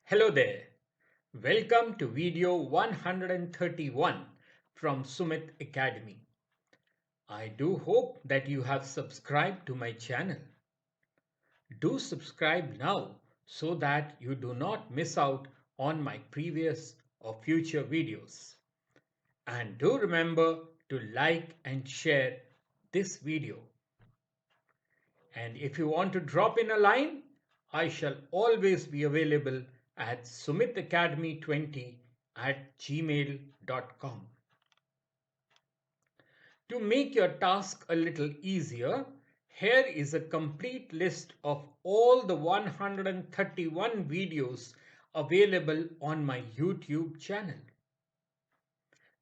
Hello there. Welcome to video 131 from Sumit Academy. I do hope that you have subscribed to my channel. Do subscribe now so that you do not miss out on my previous or future videos. And do remember to like and share this video. And if you want to drop in a line, I shall always be available at sumitacademy20 at gmail.com. To make your task a little easier, here is a complete list of all the 131 videos available on my YouTube channel.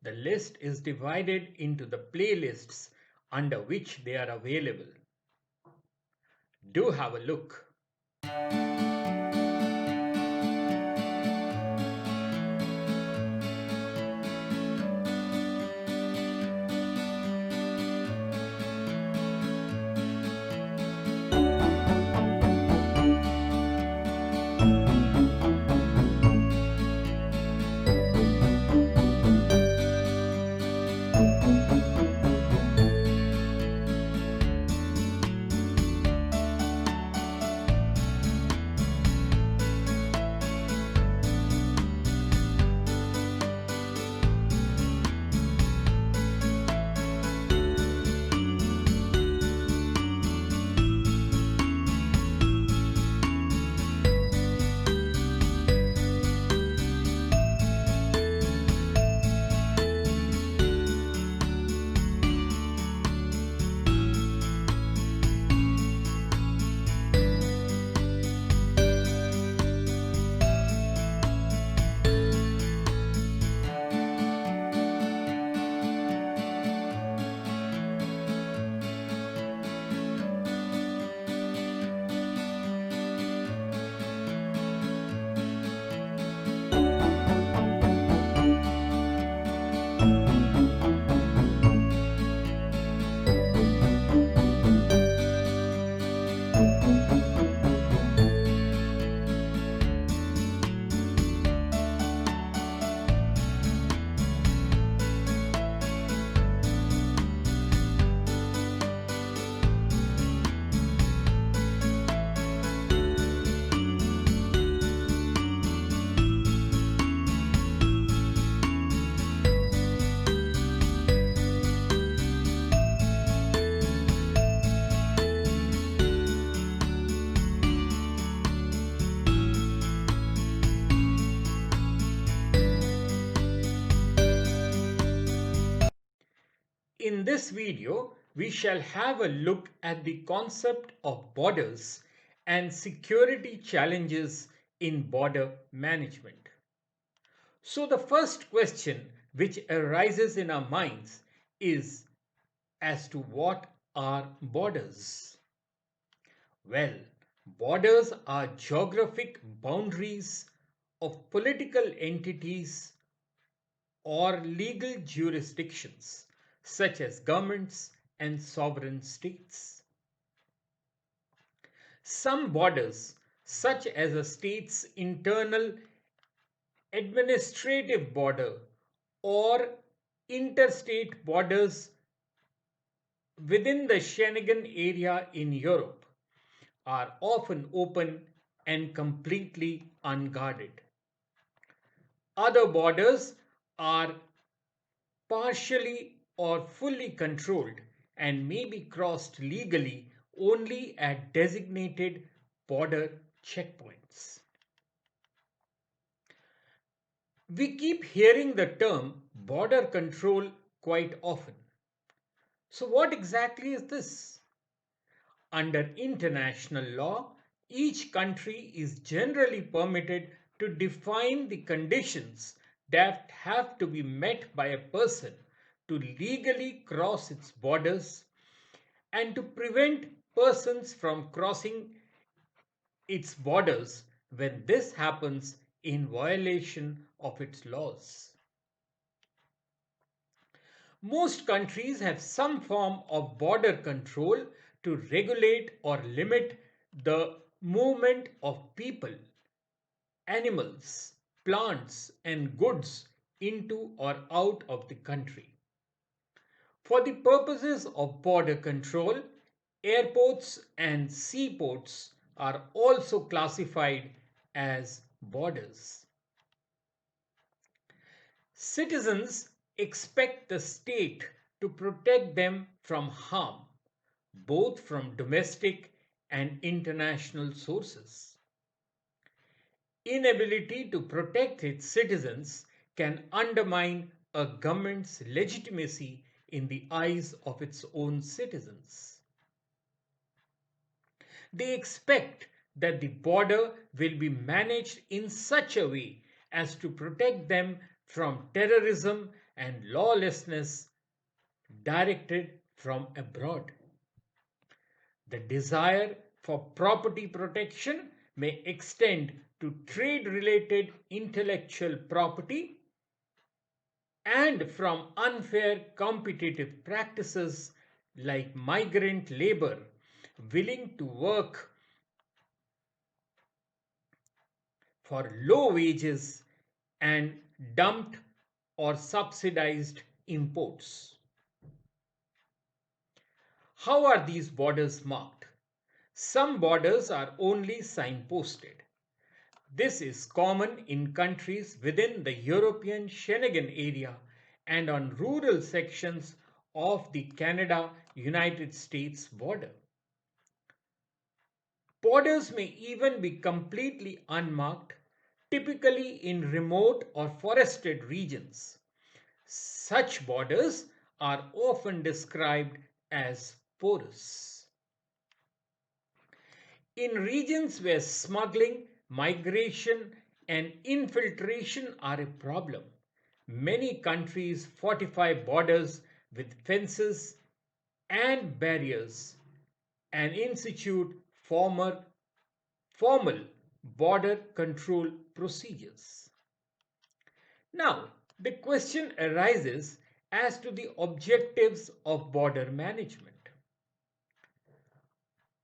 The list is divided into the playlists under which they are available. Do have a look. In this video, we shall have a look at the concept of borders and security challenges in border management. So the first question which arises in our minds is as to what are borders? Well, borders are geographic boundaries of political entities or legal jurisdictions such as governments and sovereign states. Some borders, such as a state's internal administrative border or interstate borders within the Schengen area in Europe, are often open and completely unguarded. Other borders are partially or fully controlled and may be crossed legally only at designated border checkpoints. We keep hearing the term border control quite often. So, what exactly is this? Under international law, each country is generally permitted to define the conditions that have to be met by a person to legally cross its borders and to prevent persons from crossing its borders when this happens in violation of its laws. Most countries have some form of border control to regulate or limit the movement of people animals, plants, and goods into or out of the country. For the purposes of border control, airports and seaports are also classified as borders. Citizens expect the state to protect them from harm, both from domestic and international sources. Inability to protect its citizens can undermine a government's legitimacy in the eyes of its own citizens. They expect that the border will be managed in such a way as to protect them from terrorism and lawlessness directed from abroad. The desire for property protection may extend to trade related intellectual property and from unfair competitive practices like migrant labor willing to work for low wages and dumped or subsidized imports. How are these borders marked? Some borders are only signposted. This is common in countries within the European Schengen area and on rural sections of the Canada-United States border. Borders may even be completely unmarked, typically in remote or forested regions. Such borders are often described as porous. In regions where smuggling, migration, and infiltration are a problem, many countries fortify borders with fences and barriers and institute formal border control procedures. Now, the question arises as to the objectives of border management.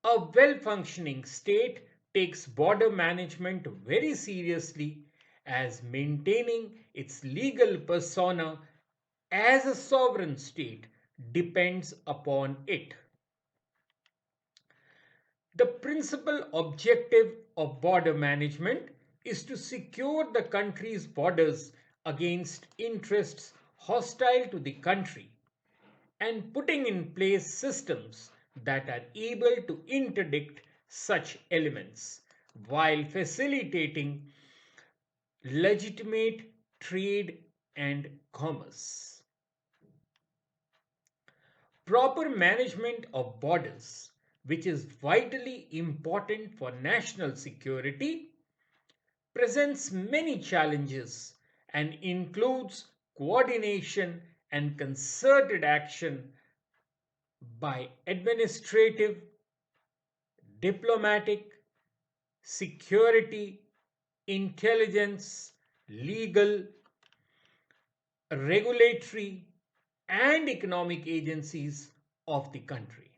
A well-functioning state takes border management very seriously as maintaining its legal persona as a sovereign state depends upon it. The principal objective of border management is to secure the country's borders against interests hostile to the country and putting in place systems that are able to interdict such elements while facilitating legitimate trade and commerce. Proper management of borders, which is vitally important for national security, presents many challenges and includes coordination and concerted action by administrative, diplomatic, security, intelligence, legal, regulatory, and economic agencies of the country.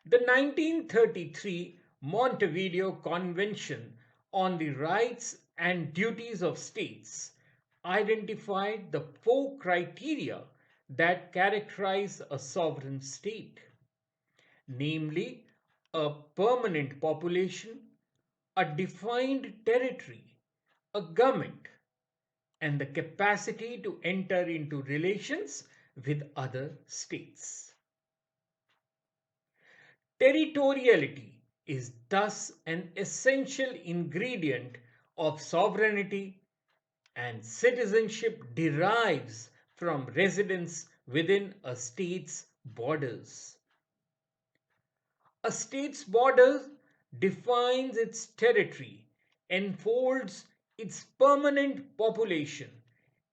The 1933 Montevideo Convention on the Rights and Duties of States identified the four criteria that characterize a sovereign state, namely a permanent population, a defined territory, a government, and the capacity to enter into relations with other states. Territoriality is thus an essential ingredient of sovereignty, and citizenship derives from residence within a state's borders. A state's borders defines its territory, enfolds its permanent population,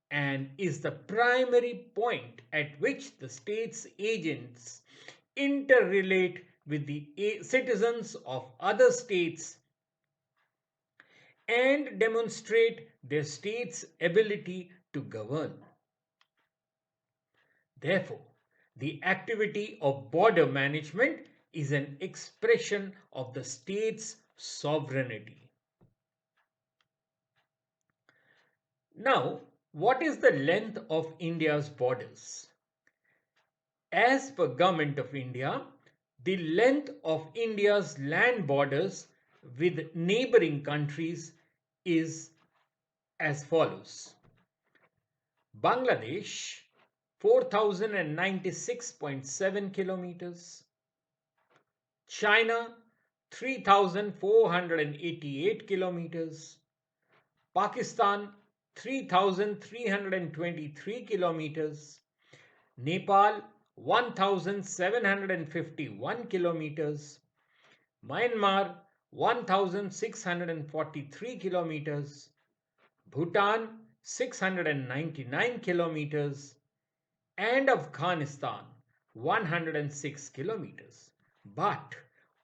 and is the primary point at which the state's agents interrelate with the citizens of other states and demonstrate their state's ability to govern. Therefore, the activity of border management is an expression of the state's sovereignty. Now, what is the length of India's borders? As per Government of India, the length of India's land borders with neighboring countries is as follows. Bangladesh 4096.7 kilometers, China 3488 kilometers, Pakistan 3323 kilometers, Nepal 1751 kilometers, Myanmar 1643 kilometers, Bhutan 699 kilometers, and Afghanistan 106 kilometers. But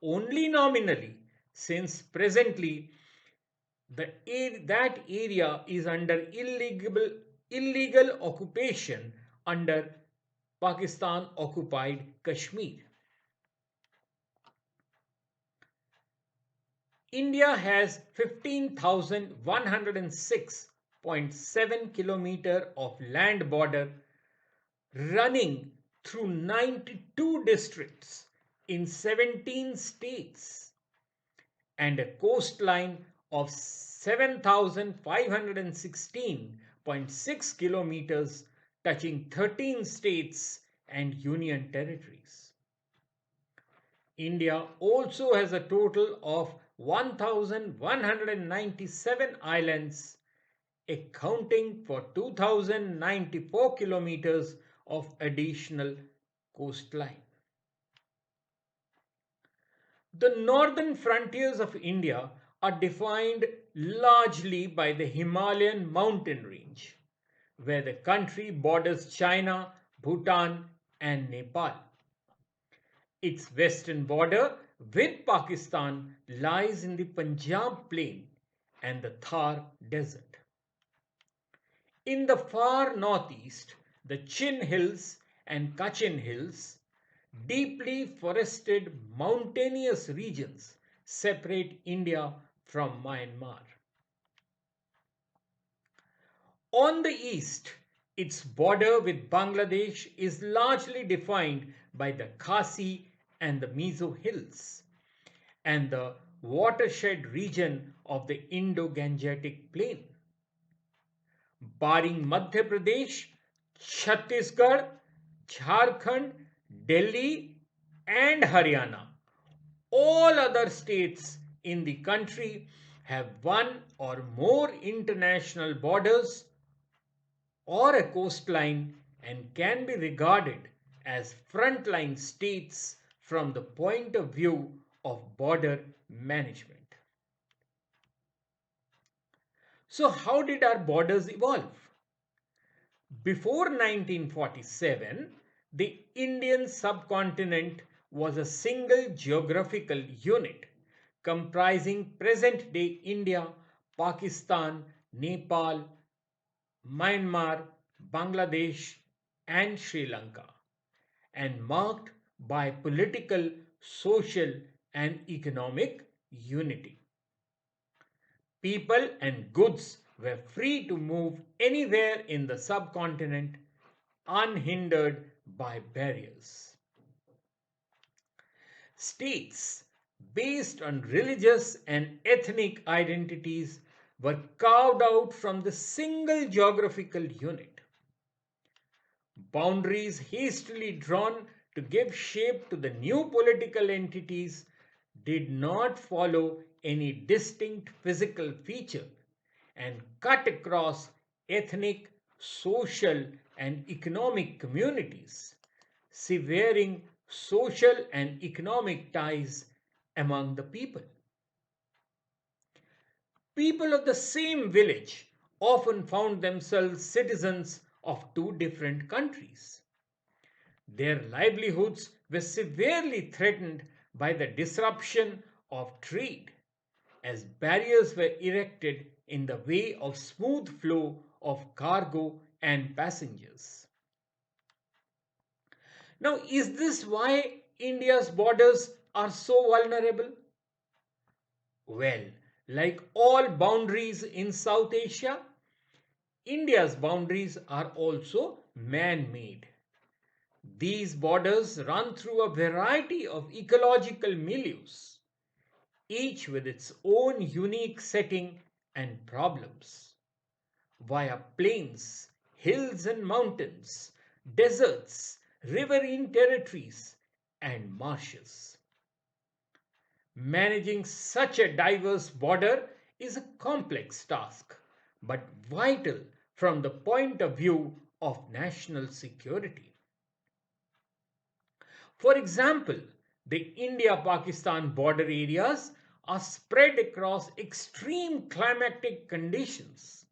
only nominally, since presently that area is under illegal occupation under Pakistan occupied Kashmir. India has 15,106.7 kilometer of land border running through 92 districts in 17 states and a coastline of 7,516.6 kilometers touching 13 states and union territories. India also has a total of 1,197 islands, accounting for 2,094 kilometers of additional coastline. The northern frontiers of India are defined largely by the Himalayan mountain range, where the country borders China, Bhutan, and Nepal. Its western border with Pakistan lies in the Punjab plain and the Thar Desert. In the far northeast, the Chin Hills and Kachin Hills, deeply forested mountainous regions, separate India from Myanmar. On the east, its border with Bangladesh is largely defined by the Khasi and the Mizo Hills and the watershed region of the Indo-Gangetic Plain. Barring Madhya Pradesh, Chhattisgarh, Jharkhand, Delhi, and Haryana, all other states in the country have one or more international borders or a coastline and can be regarded as frontline states from the point of view of border management. So, how did our borders evolve? Before 1947, the Indian subcontinent was a single geographical unit comprising present day India, Pakistan, Nepal, Myanmar, Bangladesh, and Sri Lanka, and marked by political, social, and economic unity. People and goods were free to move anywhere in the subcontinent unhindered by barriers. States based on religious and ethnic identities were carved out from the single geographical unit. Boundaries hastily drawn to give shape to the new political entities did not follow any distinct physical feature and cut across ethnic, social, and economic communities, severing social and economic ties among the people. People of the same village often found themselves citizens of two different countries. Their livelihoods were severely threatened by the disruption of trade, as barriers were erected in the way of smooth flow of cargo and passengers. Now, is this why India's borders are so vulnerable? Well, like all boundaries in South Asia, India's boundaries are also man made. These borders run through a variety of ecological milieus, each with its own unique setting and problems. Via plains, hills and mountains, deserts, riverine territories, and marshes. Managing such a diverse border is a complex task, but vital from the point of view of national security. For example, the India Pakistan border areas are spread across extreme climatic conditions.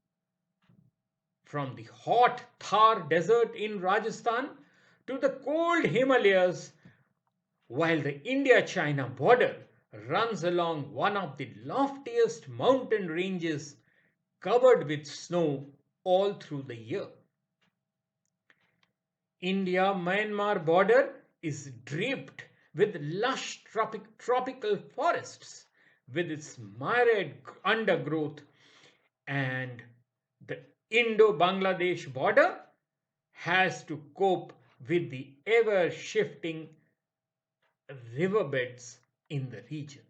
From the hot Thar desert in Rajasthan to the cold Himalayas, while the India China border runs along one of the loftiest mountain ranges covered with snow all through the year. India-Myanmar border is draped with lush tropical forests with its myriad undergrowth, and the Indo-Bangladesh border has to cope with the ever shifting riverbeds in the region.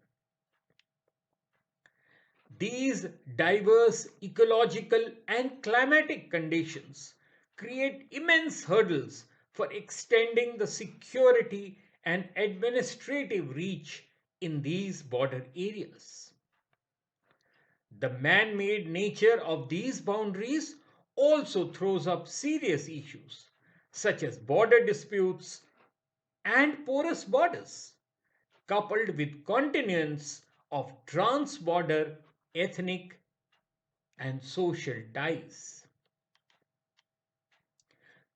These diverse ecological and climatic conditions create immense hurdles for extending the security and administrative reach in these border areas. The man made nature of these boundaries also throws up serious issues such as border disputes and porous borders, coupled with continuance of trans-border ethnic and social ties.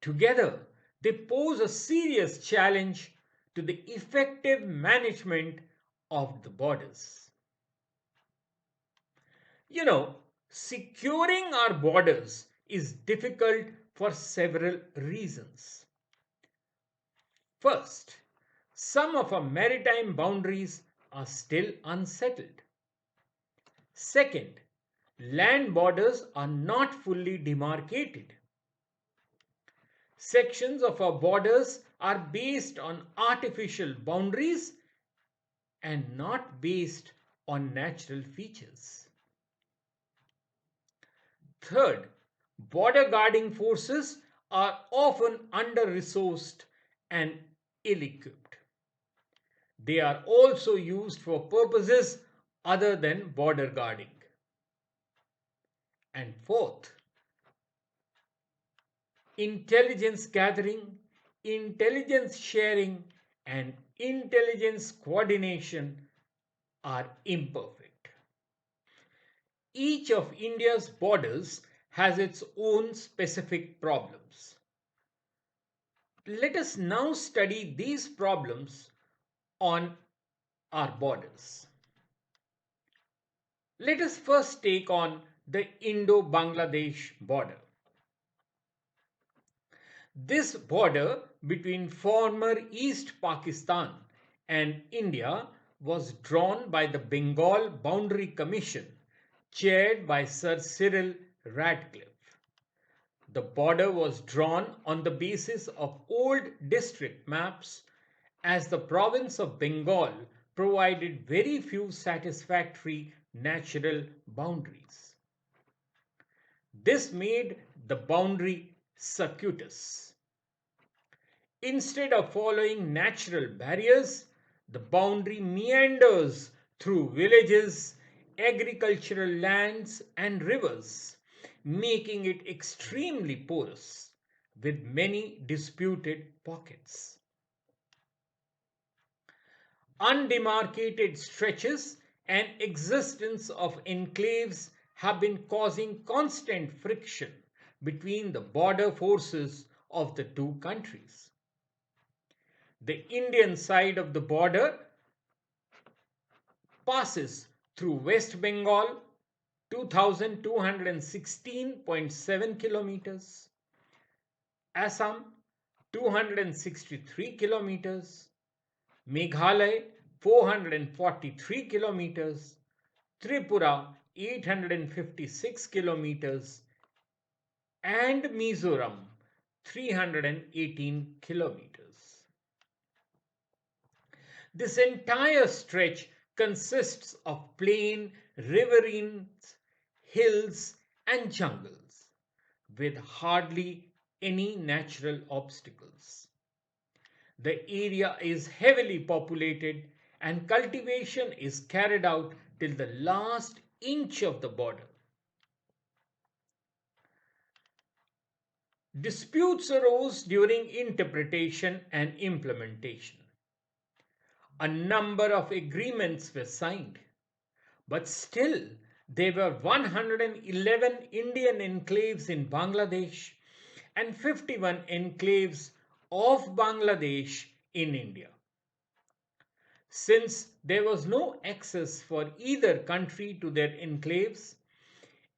Together, they pose a serious challenge to the effective management of the borders. You know, securing our borders is difficult for several reasons. First, some of our maritime boundaries are still unsettled. Second, land borders are not fully demarcated. Sections of our borders are based on artificial boundaries and not based on natural features. Third, border guarding forces are often under resourced and ill equipped. They are also used for purposes other than border guarding. And fourth, intelligence gathering, intelligence sharing, and intelligence coordination are imperfect. Each of India's borders has its own specific problems. Let us now study these problems on our borders. Let us first take on the Indo-Bangladesh border. This border between former East Pakistan and India was drawn by the Bengal Boundary Commission, chaired by Sir Cyril Radcliffe. The border was drawn on the basis of old district maps, as the province of Bengal provided very few satisfactory natural boundaries. This made the boundary circuitous. Instead of following natural barriers, the boundary meanders through villages, agricultural lands, and rivers, making it extremely porous, with many disputed pockets. Undemarcated stretches and existence of enclaves have been causing constant friction between the border forces of the two countries. The Indian side of the border passes through West Bengal, 2216.7 kilometers, Assam, 263 kilometers, Meghalaya, 443 kilometers, Tripura 856 kilometers, and Mizoram 318 kilometers. This entire stretch consists of plain, riverines, hills, and jungles with hardly any natural obstacles. The area is heavily populated and cultivation is carried out till the last inch of the border. Disputes arose during interpretation and implementation. A number of agreements were signed, but still there were 111 Indian enclaves in Bangladesh and 51 enclaves of Bangladesh in India. Since there was no access for either country to their enclaves,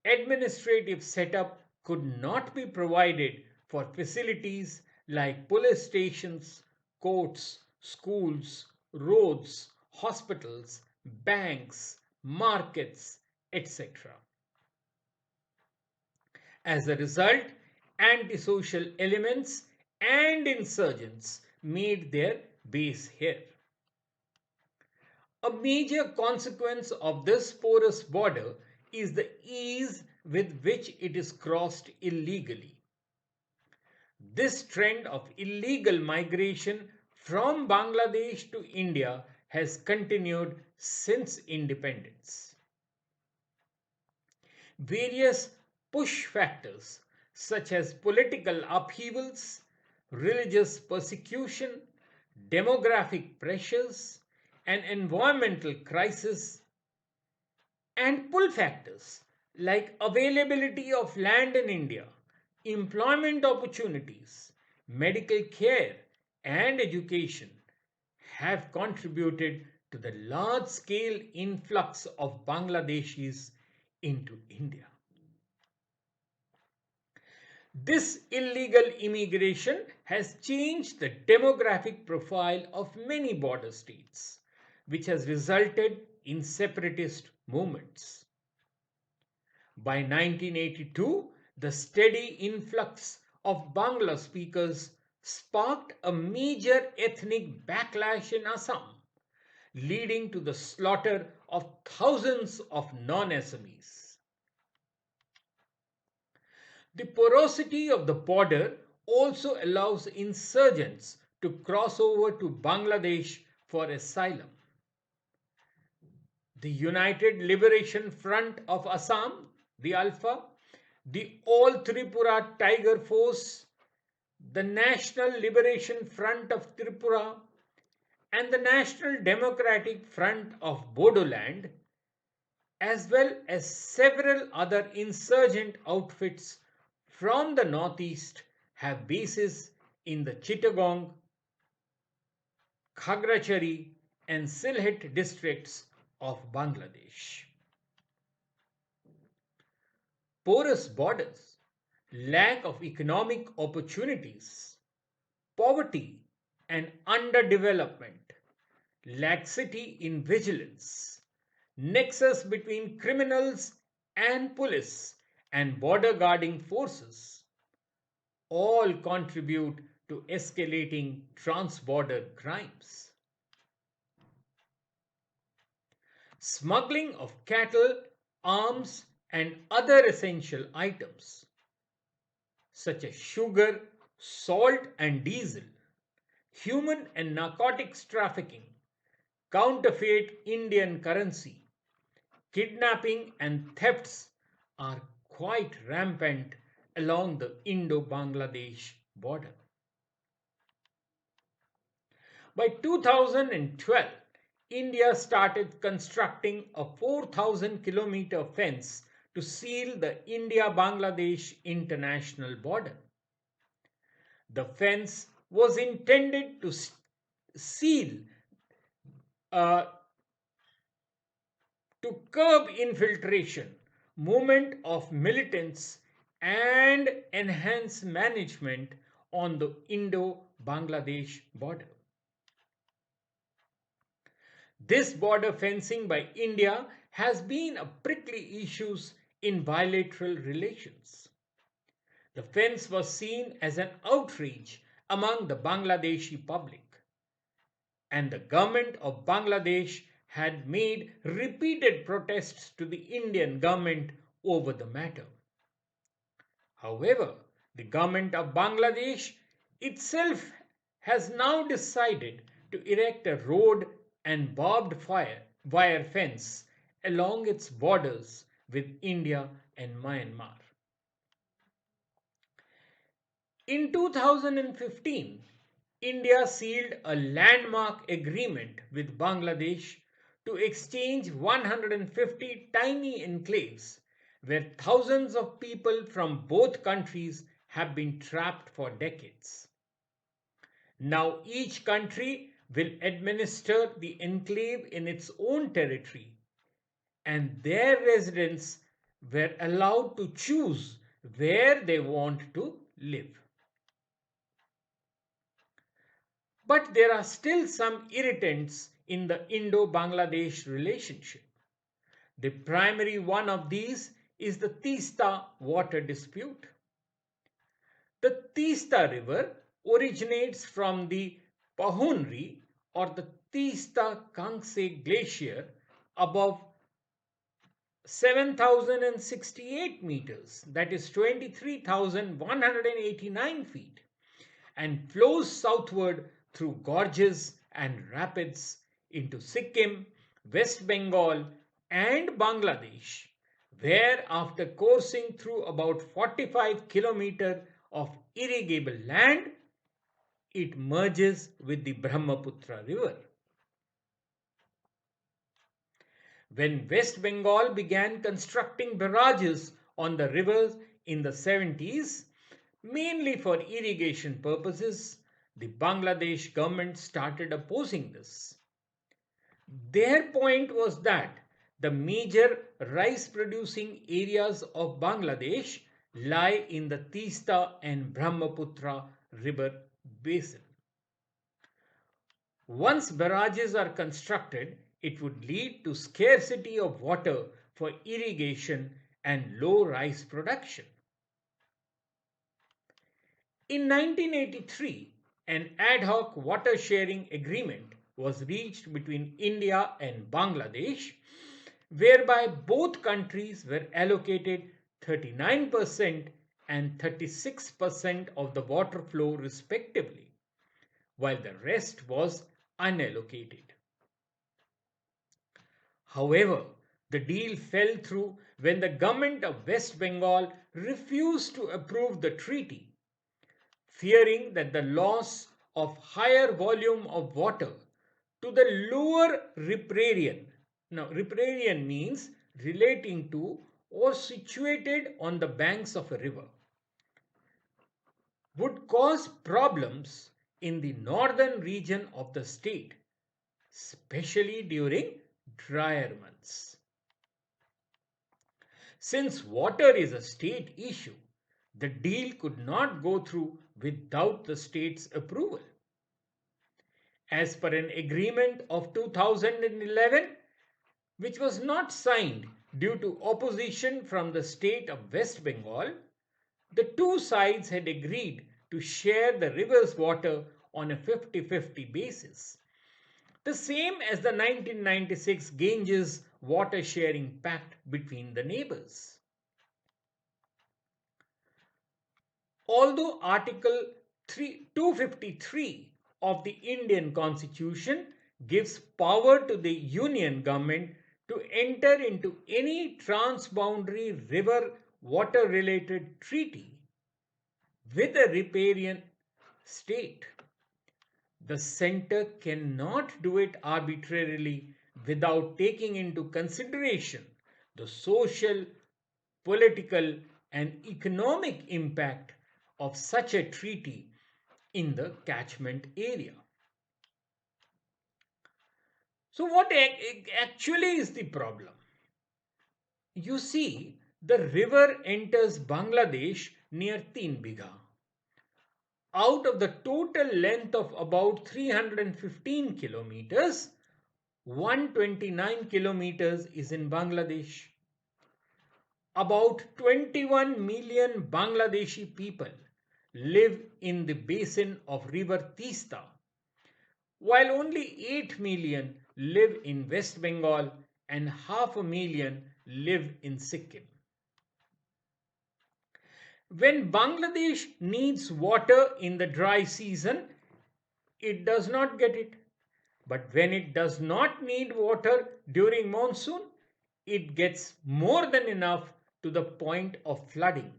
administrative setup could not be provided for facilities like police stations, courts, schools, roads, hospitals, banks, markets, etc. As a result, antisocial elements and insurgents made their base here. A major consequence of this porous border is the ease with which it is crossed illegally. This trend of illegal migration from Bangladesh to India has continued since independence. Various push factors such as political upheavals, religious persecution, demographic pressures, and environmental crisis, and pull factors like availability of land in India, employment opportunities, medical care, and education have contributed to the large scale influx of Bangladeshis into India. This illegal immigration has changed the demographic profile of many border states, which has resulted in separatist movements. By 1982, the steady influx of Bangla speakers sparked a major ethnic backlash in Assam, leading to the slaughter of thousands of non-Assamese. The porosity of the border also allows insurgents to cross over to Bangladesh for asylum. The United Liberation Front of Assam, the Alpha, the All Tripura Tiger Force, the National Liberation Front of Tripura, and the National Democratic Front of Bodoland, as well as several other insurgent outfits from the northeast, have bases in the Chittagong, Khagrachari, and Sylhet districts of Bangladesh. Porous borders, lack of economic opportunities, poverty and underdevelopment, laxity in vigilance, nexus between criminals and police and border guarding forces all contribute to escalating trans-border crimes. Smuggling of cattle, arms, and other essential items such as sugar, salt, and diesel, human and narcotics trafficking, counterfeit Indian currency, kidnapping, and thefts are quite rampant along the Indo-Bangladesh border. By 2012, India started constructing a 4,000-kilometer fence to seal the India-Bangladesh international border. The fence was intended to seal uh, to curb infiltration, movement of militants, and enhance management on the Indo-Bangladesh border. This border fencing by India has been a prickly issue in bilateral relations. The fence was seen as an outrage among the Bangladeshi public, and the government of Bangladesh had made repeated protests to the Indian government over the matter. However, the government of Bangladesh itself has now decided to erect a road and wire fence along its borders with India and Myanmar. In 2015, India sealed a landmark agreement with Bangladesh to exchange 150 tiny enclaves where thousands of people from both countries have been trapped for decades. Now each country will administer the enclave in its own territory, and their residents were allowed to choose where they want to live. But there are still some irritants in the Indo-Bangladesh relationship. The primary one of these is the Tista water dispute. The Tista River originates from the Pahunri or the Tista Kangse Glacier above 7,068 meters, that is 23,189 feet, and flows southward through gorges and rapids into Sikkim, West Bengal, and Bangladesh, where after coursing through about 45 kilometers of irrigable land, it merges with the Brahmaputra River. When West Bengal began constructing barrages on the rivers in the 70s, mainly for irrigation purposes, the Bangladesh government started opposing this. Their point was that the major rice producing areas of Bangladesh lie in the Tista and Brahmaputra river basin. Once barrages are constructed, it would lead to scarcity of water for irrigation and low rice production. In 1983, an ad hoc water sharing agreement was reached between India and Bangladesh, whereby both countries were allocated 39% and 36% of the water flow respectively, while the rest was unallocated. However, the deal fell through when the government of West Bengal refused to approve the treaty, fearing that the loss of higher volume of water to the lower riparian. Now, riparian means relating to or situated on the banks of a river, would cause problems in the northern region of the state, especially during drier months. Since water is a state issue, the deal could not go through without the state's approval. As per an agreement of 2011, which was not signed due to opposition from the state of West Bengal, the two sides had agreed to share the river's water on a 50-50 basis, the same as the 1996 Ganges water sharing pact between the neighbours. Although Article 253 of the Indian Constitution gives power to the Union government to enter into any transboundary river water related treaty with a riparian state, the centre cannot do it arbitrarily without taking into consideration the social, political, and economic impact of such a treaty in the catchment area. So, what actually is the problem? You see, the river enters Bangladesh near 3 Bigha. Out of the total length of about 315 kilometers, 129 kilometers is in Bangladesh. About 21 million Bangladeshi people live in the basin of river Tista, while only 8 million live in West Bengal and half a million live in Sikkim. When Bangladesh needs water in the dry season, it does not get it. But when it does not need water during monsoon, it gets more than enough to the point of flooding,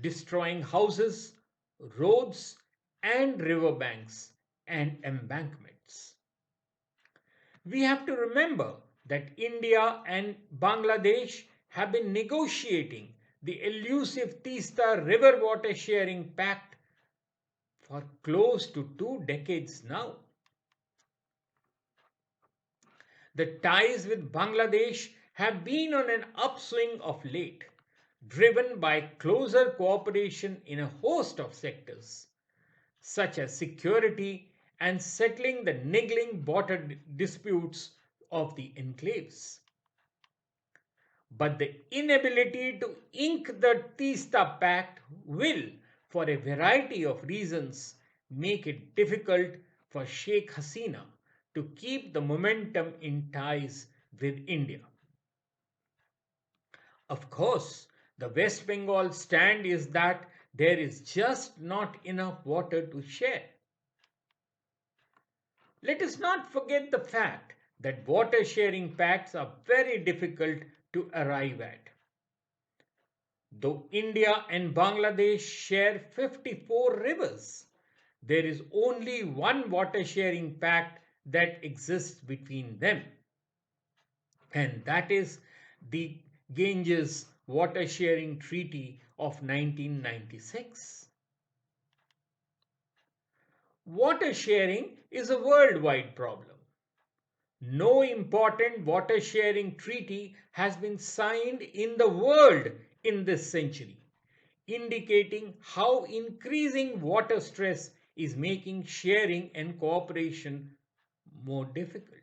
destroying houses, roads, and riverbanks and embankments. We have to remember that India and Bangladesh have been negotiating the elusive Tista River Water Sharing Pact for close to 2 decades now. The ties with Bangladesh have been on an upswing of late, driven by closer cooperation in a host of sectors, such as security and settling the niggling border disputes of the enclaves. But the inability to ink the Tista Pact will, for a variety of reasons, make it difficult for Sheikh Hasina to keep the momentum in ties with India. Of course, the West Bengal stand is that there is just not enough water to share. Let us not forget the fact that water sharing pacts are very difficult to arrive at. Though India and Bangladesh share 54 rivers, there is only one water sharing pact that exists between them, and that is the Ganges Water Sharing Treaty of 1996. Water sharing is a worldwide problem. No important water sharing treaty has been signed in the world in this century, indicating how increasing water stress is making sharing and cooperation more difficult.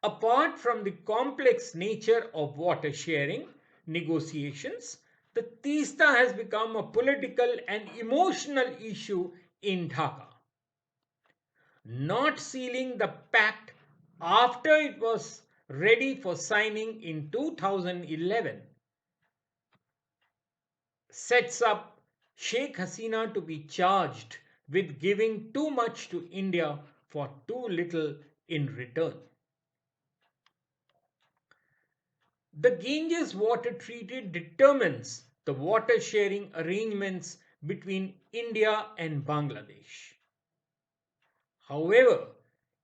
Apart from the complex nature of water sharing negotiations, the Tista has become a political and emotional issue in Dhaka. Not sealing the pact after it was ready for signing in 2011 sets up Sheikh Hasina to be charged with giving too much to India for too little in return. The Ganges Water Treaty determines the water sharing arrangements between India and Bangladesh. However,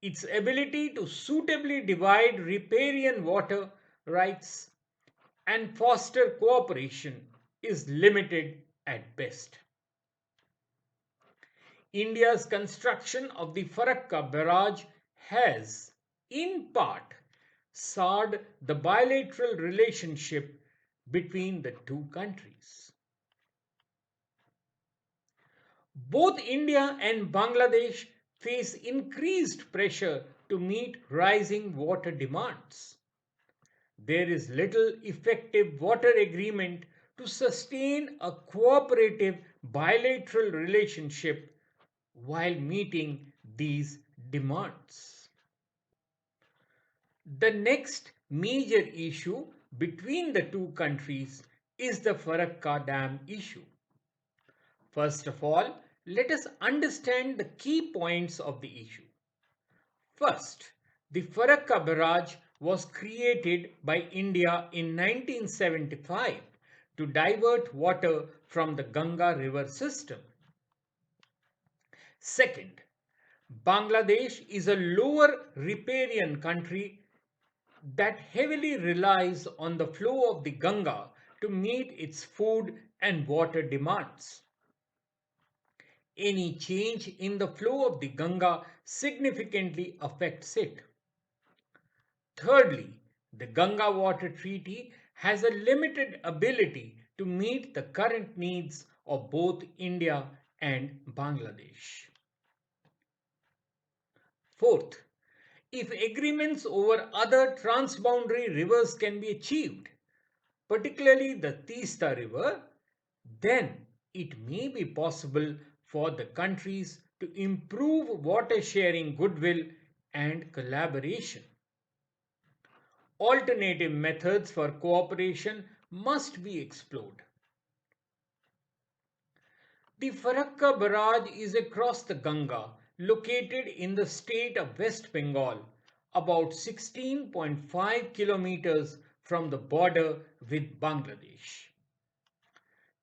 its ability to suitably divide riparian water rights and foster cooperation is limited at best. India's construction of the Farakka barrage has, in part, soured the bilateral relationship between the two countries. Both India and Bangladesh face increased pressure to meet rising water demands. There is little effective water agreement to sustain a cooperative bilateral relationship while meeting these demands. The next major issue between the two countries is the Farakka Dam issue. First of all, let us understand the key points of the issue. First, the Farakka barrage was created by India in 1975 to divert water from the Ganga river system. Second, Bangladesh is a lower riparian country that heavily relies on the flow of the Ganga to meet its food and water demands. Any change in the flow of the Ganga significantly affects it. Thirdly, the Ganga Water Treaty has a limited ability to meet the current needs of both India and Bangladesh. Fourth, If agreements over other transboundary rivers can be achieved, particularly the Tista River, then it may be possible for the countries to improve water sharing goodwill and collaboration. Alternative methods for cooperation must be explored. The Farakka Barrage is across the Ganga, located in the state of West Bengal, about 16.5 kilometers from the border with Bangladesh.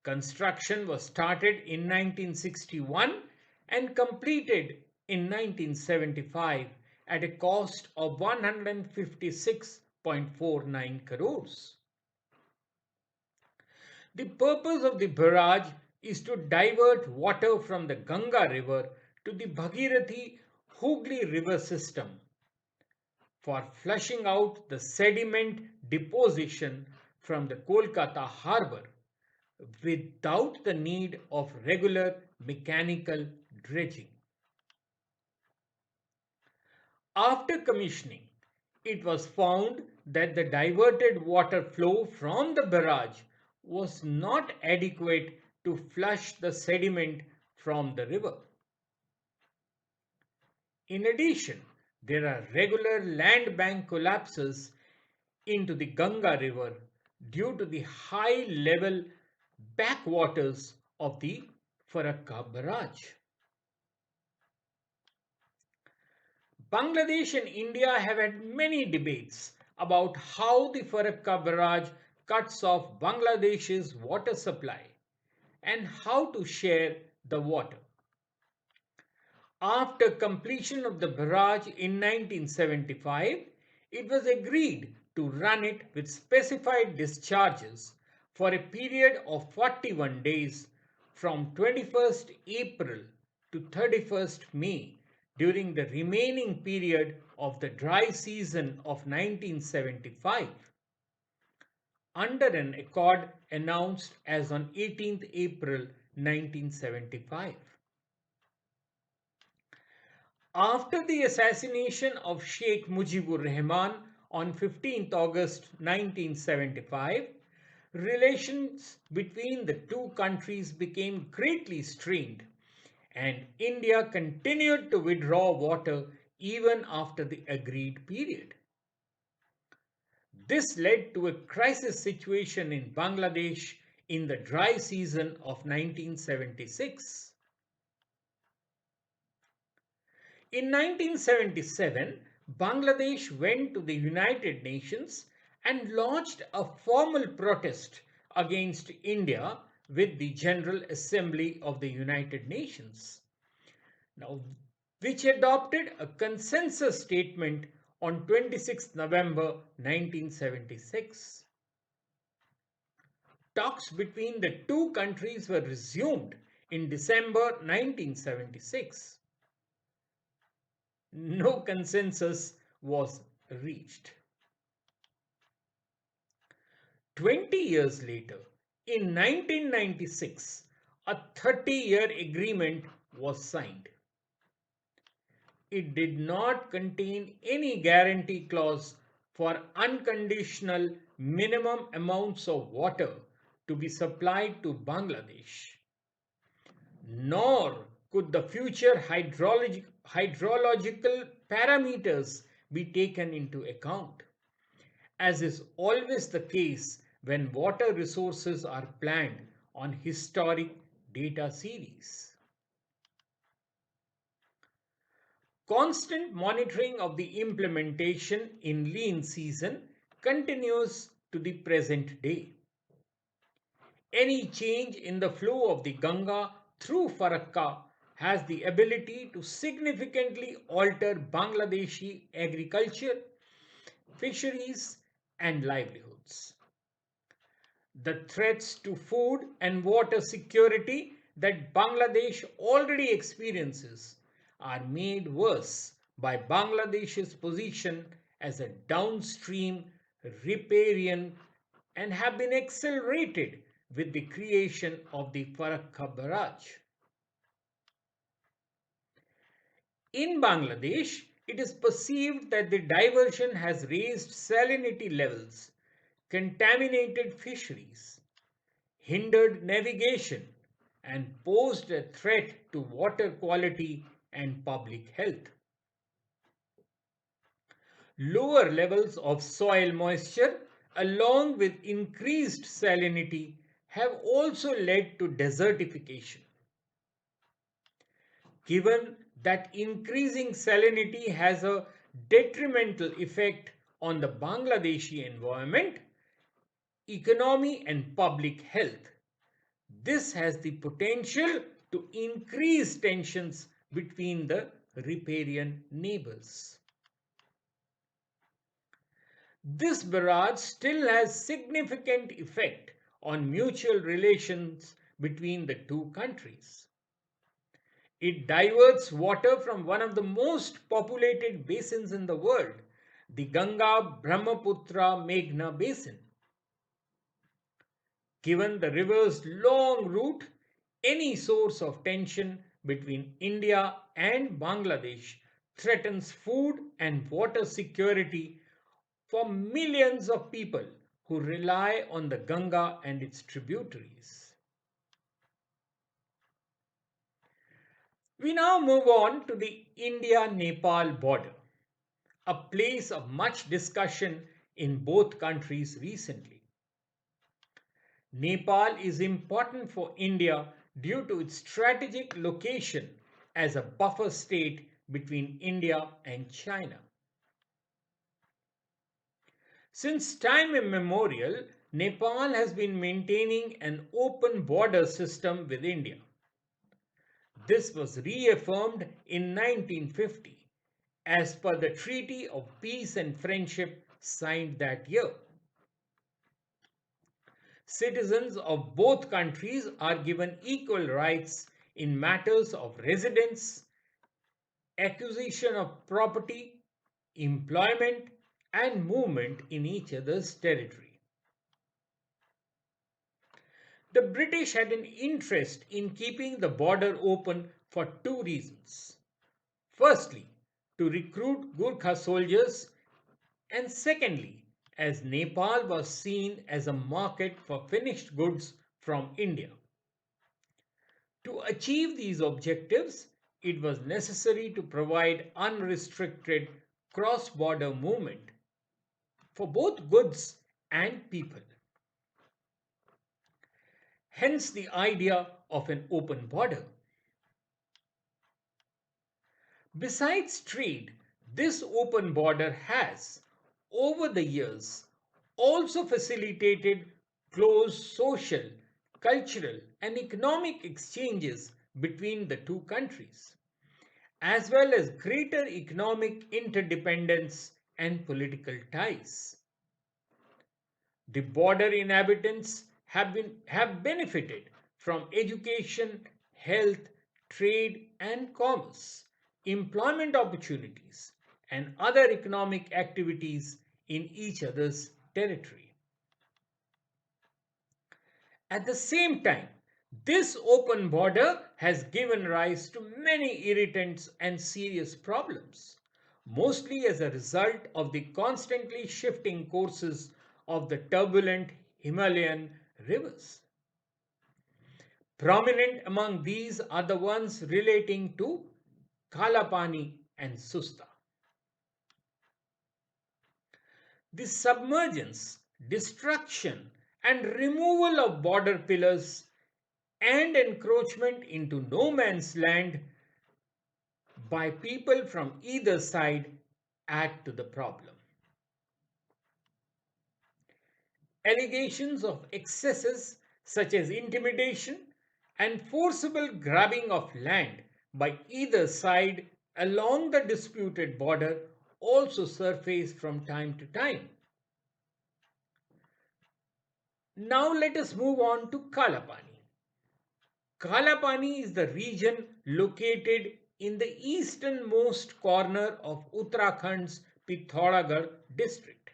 Construction was started in 1961 and completed in 1975 at a cost of 156.49 crores. The purpose of the barrage is to divert water from the Ganga River to the Bhagirathi Hooghly River system for flushing out the sediment deposition from the Kolkata harbour without the need of regular mechanical dredging. After commissioning, it was found that the diverted water flow from the barrage was not adequate to flush the sediment from the river. In addition, there are regular land bank collapses into the Ganga River due to the high level backwaters of the Farakka Barrage. Bangladesh and India have had many debates about how the Farakka Barrage cuts off Bangladesh's water supply and how to share the water. After completion of the barrage in 1975, it was agreed to run it with specified discharges for a period of 41 days from 21st April to 31st May during the remaining period of the dry season of 1975 under an accord announced as on 18th April 1975. After the assassination of Sheikh Mujibur Rahman on 15th August 1975, relations between the two countries became greatly strained and India continued to withdraw water even after the agreed period. This led to a crisis situation in Bangladesh in the dry season of 1976. In 1977, Bangladesh went to the United Nations and launched a formal protest against India with the General Assembly of the United Nations. Now, which adopted a consensus statement on 26 November 1976. Talks between the two countries were resumed in December 1976. No consensus was reached. 20 years later, in 1996, a 30-year agreement was signed. It did not contain any guarantee clause for unconditional minimum amounts of water to be supplied to Bangladesh, nor could the future hydrological parameters be taken into account, as is always the case when water resources are planned on historic data series. Constant monitoring of the implementation in lean season continues to the present day. Any change in the flow of the Ganga through Farakka has the ability to significantly alter Bangladeshi agriculture, fisheries, and livelihoods. The threats to food and water security that Bangladesh already experiences are made worse by Bangladesh's position as a downstream riparian and have been accelerated with the creation of the Farakka Barrage. In Bangladesh, it is perceived that the diversion has raised salinity levels, contaminated fisheries, hindered navigation, and posed a threat to water quality and public health. Lower levels of soil moisture, along with increased salinity, have also led to desertification. Given that increasing salinity has a detrimental effect on the Bangladeshi environment, economy, and public health, this has the potential to increase tensions between the riparian neighbours. This barrage still has significant effect on mutual relations between the two countries. It diverts water from one of the most populated basins in the world, the Ganga Brahmaputra Meghna Basin. Given the river's long route, any source of tension between India and Bangladesh threatens food and water security for millions of people who rely on the Ganga and its tributaries. We now move on to the India-Nepal border, a place of much discussion in both countries recently. Nepal is important for India due to its strategic location as a buffer state between India and China. Since time immemorial, Nepal has been maintaining an open border system with India. This was reaffirmed in 1950 as per the Treaty of Peace and Friendship signed that year. Citizens of both countries are given equal rights in matters of residence, acquisition of property, employment, and movement in each other's territory. The British had an interest in keeping the border open for two reasons. Firstly, to recruit Gurkha soldiers, and secondly, as Nepal was seen as a market for finished goods from India. To achieve these objectives, it was necessary to provide unrestricted cross-border movement for both goods and people. Hence the idea of an open border. Besides trade, this open border has, over the years, also facilitated close social, cultural, and economic exchanges between the two countries, as well as greater economic interdependence and political ties. The border inhabitants have benefited from education, health, trade, and commerce, employment opportunities, and other economic activities in each other's territory. At the same time, this open border has given rise to many irritants and serious problems, mostly as a result of the constantly shifting courses of the turbulent Himalayan rivers. Prominent among these are the ones relating to Kalapani and Susta. The submergence, destruction, and removal of border pillars and encroachment into no man's land by people from either side add to the problem. Allegations of excesses such as intimidation and forcible grabbing of land by either side along the disputed border also surface from time to time. Now let us move on to Kalapani. Kalapani is the region located in the easternmost corner of Uttarakhand's Pithoragarh district.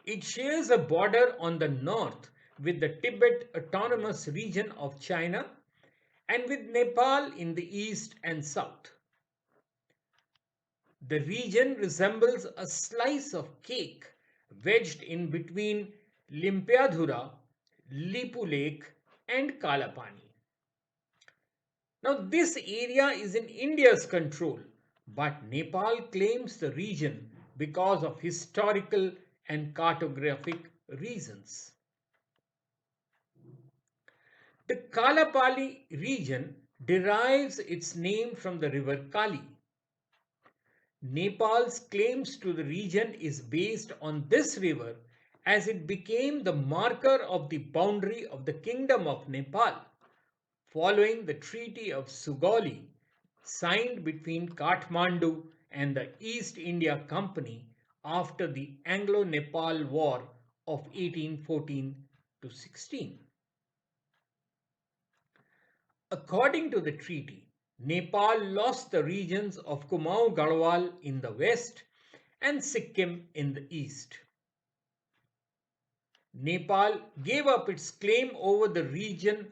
It shares a border on the north with the Tibet Autonomous Region of China and with Nepal in the east and south. The region resembles a slice of cake wedged in between Limpiadhura, Lipu Lake, and Kalapani. Now, this area is in India's control, but Nepal claims the region because of historical and cartographic reasons. The Kalapali region derives its name from the river Kali. Nepal's claims to the region is based on this river as it became the marker of the boundary of the Kingdom of Nepal following the Treaty of Sugauli signed between Kathmandu and the East India Company after the Anglo-Nepal War of 1814 to 16. According to the treaty, Nepal lost the regions of Kumaon Garhwal in the west and Sikkim in the east. Nepal gave up its claim over the region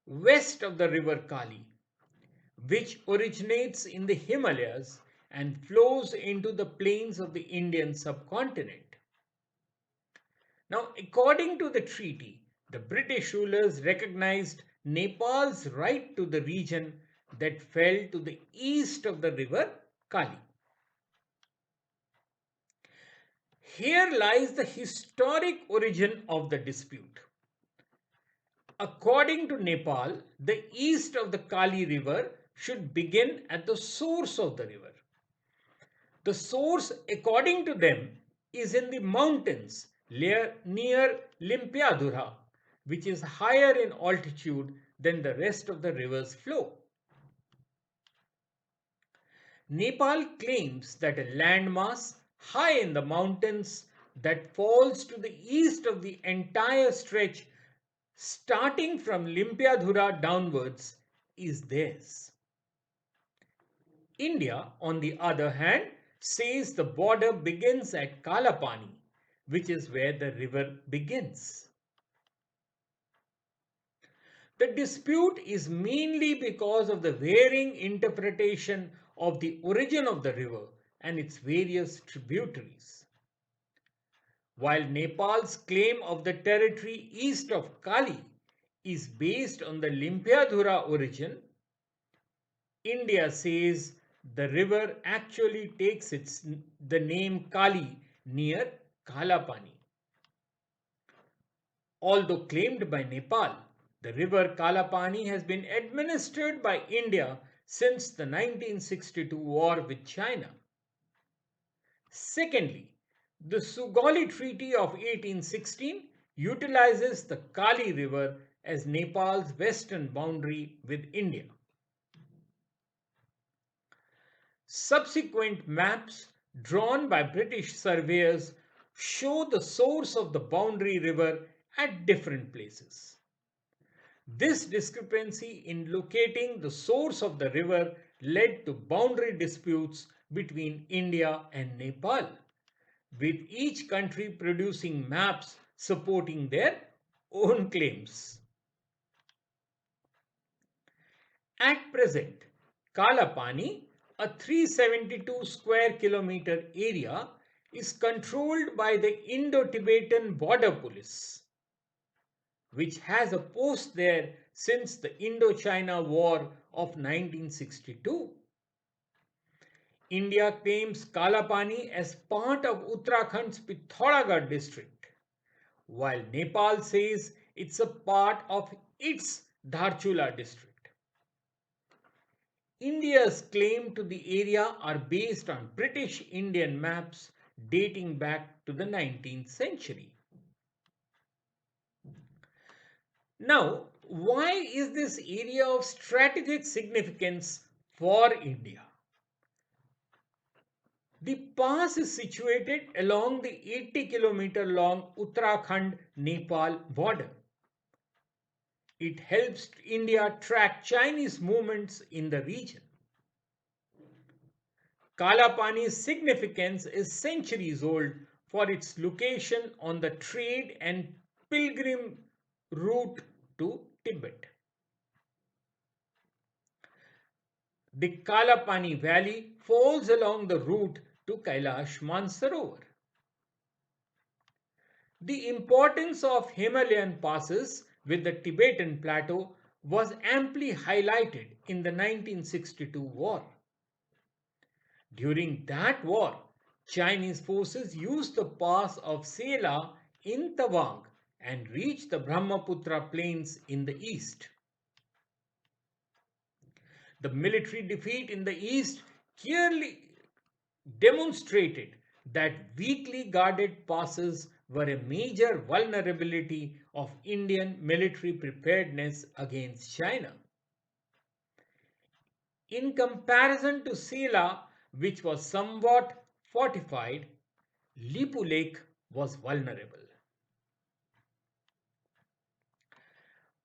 west of the river Kali, which originates in the Himalayas and flows into the plains of the Indian subcontinent. Now, according to the treaty, the British rulers recognized Nepal's right to the region that fell to the east of the river Kali. Here lies the historic origin of the dispute. According to Nepal, the east of the Kali river should begin at the source of the river. The source, according to them, is in the mountains near Limpiadhura, which is higher in altitude than the rest of the river's flow. Nepal claims that a landmass high in the mountains that falls to the east of the entire stretch starting from Limpiadhura downwards is theirs. India, on the other hand, says the border begins at Kalapani, which is where the river begins. The dispute is mainly because of the varying interpretation of the origin of the river and its various tributaries. While Nepal's claim of the territory east of Kali is based on the Limpiadhura origin, India says the river actually takes the name Kali near Kalapani. Although claimed by Nepal, the river Kalapani has been administered by India since the 1962 war with China. Secondly, the Sugauli Treaty of 1816 utilizes the Kali River as Nepal's western boundary with India. Subsequent maps drawn by British surveyors show the source of the boundary river at different places. This discrepancy in locating the source of the river led to boundary disputes between India and Nepal, with each country producing maps supporting their own claims. At present, Kalapani, a 372 square kilometer area, is controlled by the Indo-Tibetan Border Police, which has a post there since the Indo-China War of 1962. India claims Kalapani as part of Uttarakhand's Pithoragarh district, while Nepal says it's a part of its Dharchula district. India's claim to the area are based on British Indian maps dating back to the 19th century. Now, why is this area of strategic significance for India? The pass is situated along the 80-kilometer long Uttarakhand-Nepal border. It helps India track Chinese movements in the region. Kalapani's significance is centuries old for its location on the trade and pilgrim route to Tibet. The Kalapani Valley falls along the route to Kailash Mansarovar. The importance of Himalayan passes with the Tibetan Plateau was amply highlighted in the 1962 war. During that war, Chinese forces used the pass of Sela in Tawang and reached the Brahmaputra plains in the east. The military defeat in the east clearly demonstrated that weakly guarded passes were a major vulnerability of Indian military preparedness against China. In comparison to Sela, which was somewhat fortified, Lipu Lake was vulnerable.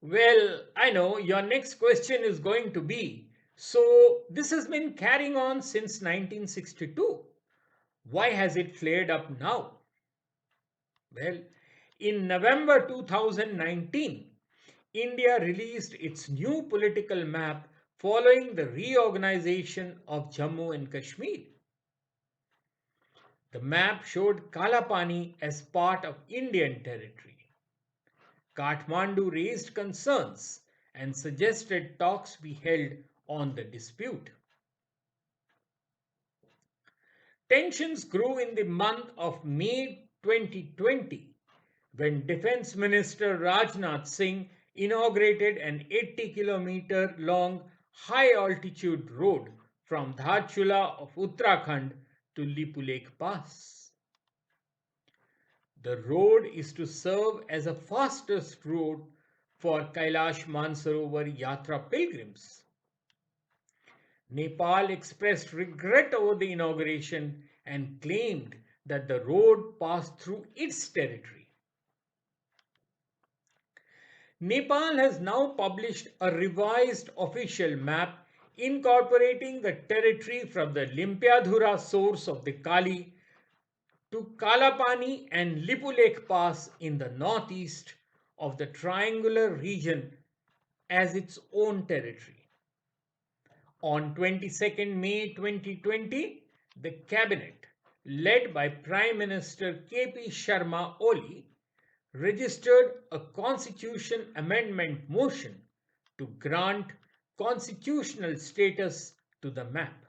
Well, I know your next question is going to be, so this has been carrying on since 1962. Why has it flared up now? Well, in November 2019, India released its new political map following the reorganization of Jammu and Kashmir. The map showed Kalapani as part of Indian territory. Kathmandu raised concerns and suggested talks be held on the dispute. Tensions grew in the month of May 2020 when Defence Minister Rajnath Singh inaugurated an 80-kilometer long high altitude road from Dhachula of Uttarakhand to Lipu Lake Pass. The road is to serve as a fastest route for Kailash Mansarovar Yatra pilgrims. Nepal expressed regret over the inauguration and claimed that the road passed through its territory. Nepal has now published a revised official map incorporating the territory from the Limpiadhura source of the Kali to Kalapani and Lipu Lake Pass in the northeast of the triangular region as its own territory. On 22nd May 2020, the cabinet, led by Prime Minister KP Sharma Oli, registered a constitution amendment motion to grant constitutional status to the map.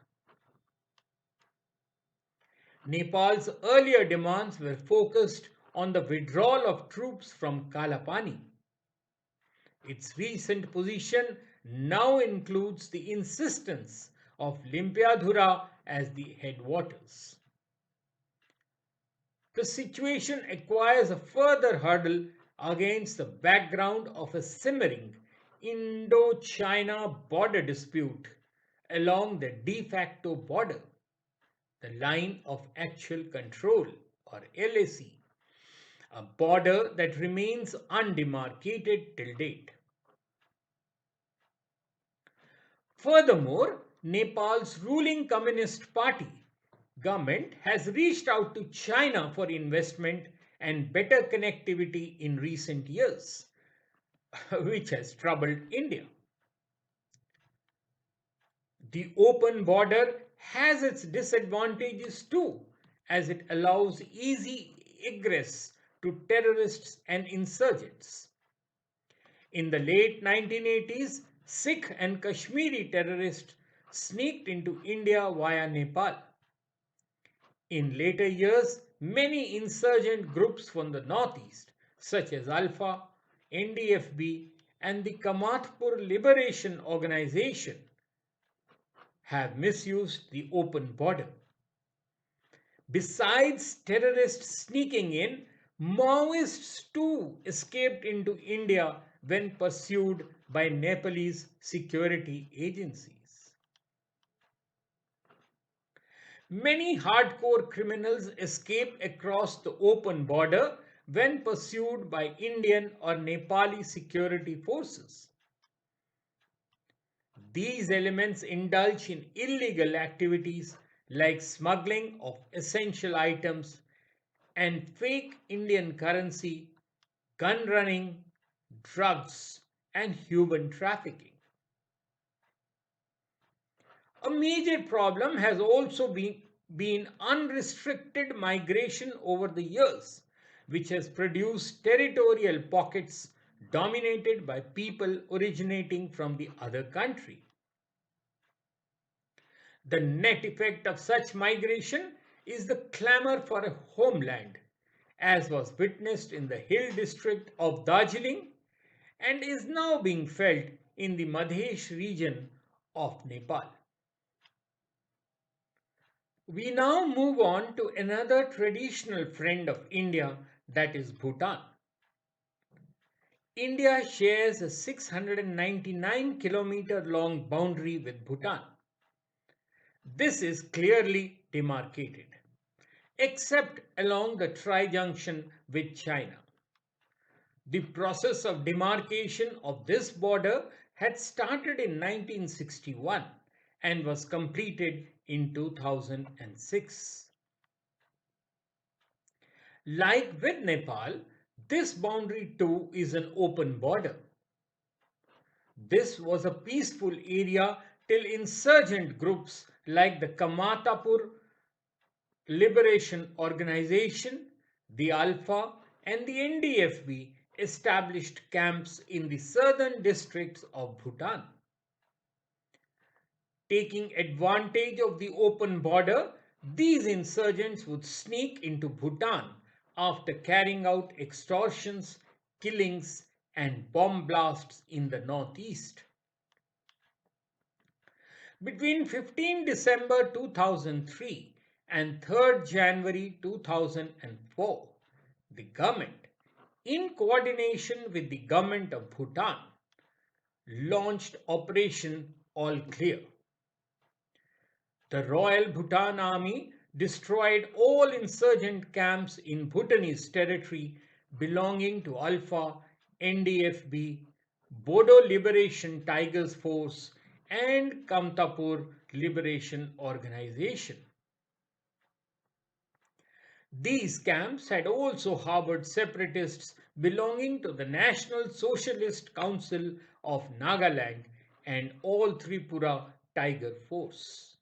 Nepal's earlier demands were focused on the withdrawal of troops from Kalapani. Its recent position now includes the insistence of Limpiadhura as the headwaters. The situation acquires a further hurdle against the background of a simmering Indo-China border dispute along the de facto border, the line of actual control or LAC, a border that remains undemarcated till date. Furthermore, Nepal's ruling Communist Party government has reached out to China for investment and better connectivity in recent years, which has troubled India. The open border has its disadvantages too, as it allows easy egress to terrorists and insurgents. In the late 1980s, Sikh and Kashmiri terrorists sneaked into India via Nepal. In later years, many insurgent groups from the northeast, such as Alpha, NDFB, and the Kamathpur Liberation Organization, have misused the open border. Besides terrorists sneaking in, Maoists too escaped into India when pursued by Nepalese security agencies. Many hardcore criminals escape across the open border when pursued by Indian or Nepali security forces. These elements indulge in illegal activities like smuggling of essential items and fake Indian currency, gun running, drugs, and human trafficking. A major problem has also been unrestricted migration over the years, which has produced territorial pockets dominated by people originating from the other country. The net effect of such migration is the clamor for a homeland, as was witnessed in the hill district of Darjeeling and is now being felt in the Madhesh region of Nepal. We now move on to another traditional friend of India, that is Bhutan. India shares a 699-kilometer long boundary with Bhutan. This is clearly demarcated, except along the tri-junction with China. The process of demarcation of this border had started in 1961 and was completed in 2006. Like with Nepal, this boundary too is an open border. This was a peaceful area till insurgent groups like the Kamatapur Liberation Organization, the Alpha, and the NDFB established camps in the southern districts of Bhutan. Taking advantage of the open border, these insurgents would sneak into Bhutan after carrying out extortions, killings, and bomb blasts in the northeast. Between 15 December 2003 and 3rd January 2004, the government, in coordination with the government of Bhutan, launched Operation All Clear. The Royal Bhutan Army destroyed all insurgent camps in Bhutanese territory belonging to Alpha, NDFB, Bodo Liberation Tigers Force, and Kamtapur Liberation Organization. These camps had also harbored separatists belonging to the National Socialist Council of Nagaland and All Tripura Tiger Force.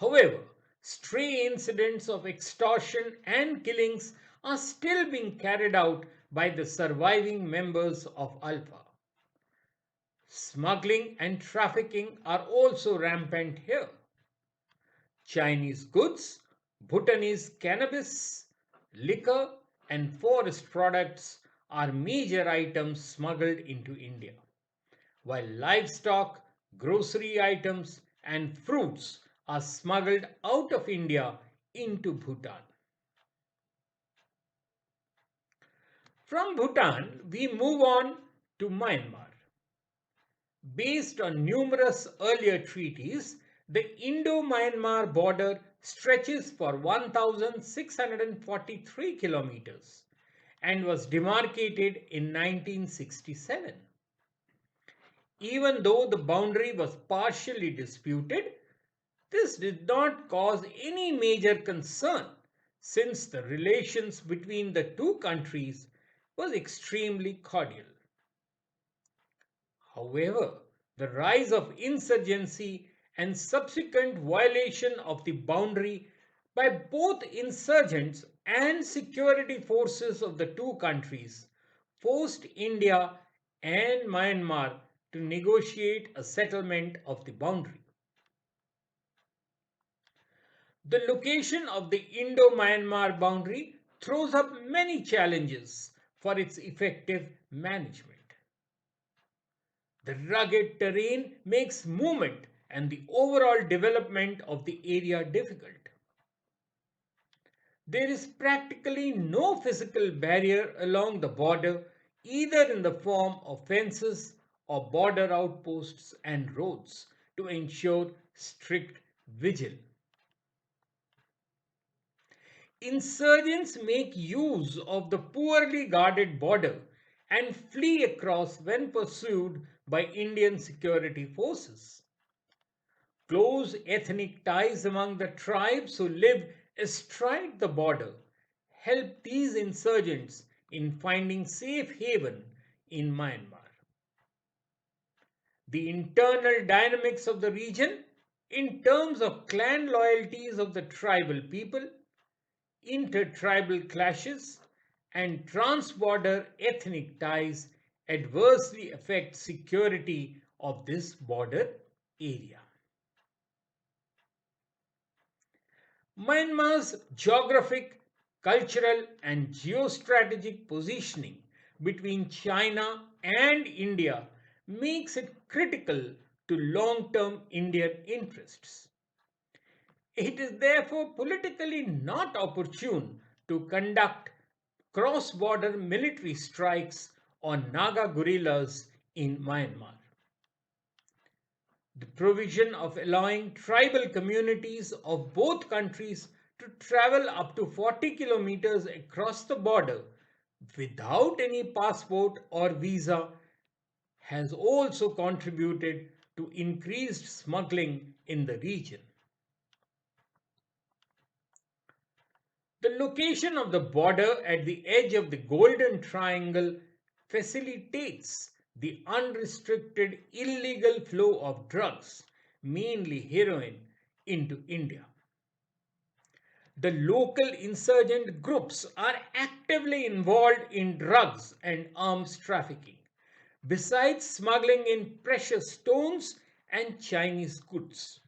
However, stray incidents of extortion and killings are still being carried out by the surviving members of Alpha. Smuggling and trafficking are also rampant here. Chinese goods, Bhutanese cannabis, liquor, and forest products are major items smuggled into India, while livestock, grocery items, and fruits are smuggled out of India into Bhutan. From Bhutan, we move on to Myanmar. Based on numerous earlier treaties, the Indo-Myanmar border stretches for 1,643 kilometers and was demarcated in 1967. Even though the boundary was partially disputed, this did not cause any major concern since the relations between the two countries was extremely cordial. However, the rise of insurgency and subsequent violation of the boundary by both insurgents and security forces of the two countries forced India and Myanmar to negotiate a settlement of the boundary. The location of the Indo-Myanmar boundary throws up many challenges for its effective management. The rugged terrain makes movement and the overall development of the area difficult. There is practically no physical barrier along the border, either in the form of fences or border outposts and roads to ensure strict vigil. Insurgents make use of the poorly guarded border and flee across when pursued by Indian security forces. Close ethnic ties among the tribes who live astride the border help these insurgents in finding safe haven in Myanmar. the internal dynamics of the region in terms of clan loyalties of the tribal people, intertribal clashes, and trans-border ethnic ties adversely affect security of this border area. Myanmar's geographic, cultural, and geostrategic positioning between China and India makes it critical to long term Indian interests. It is therefore politically not opportune to conduct cross border military strikes on Naga guerrillas in Myanmar. The provision of allowing tribal communities of both countries to travel up to 40 kilometers across the border without any passport or visa has also contributed to increased smuggling in the region. The location of the border at the edge of the Golden Triangle facilitates the unrestricted illegal flow of drugs, mainly heroin, into India. The local insurgent groups are actively involved in drugs and arms trafficking, besides smuggling in precious stones and Chinese goods.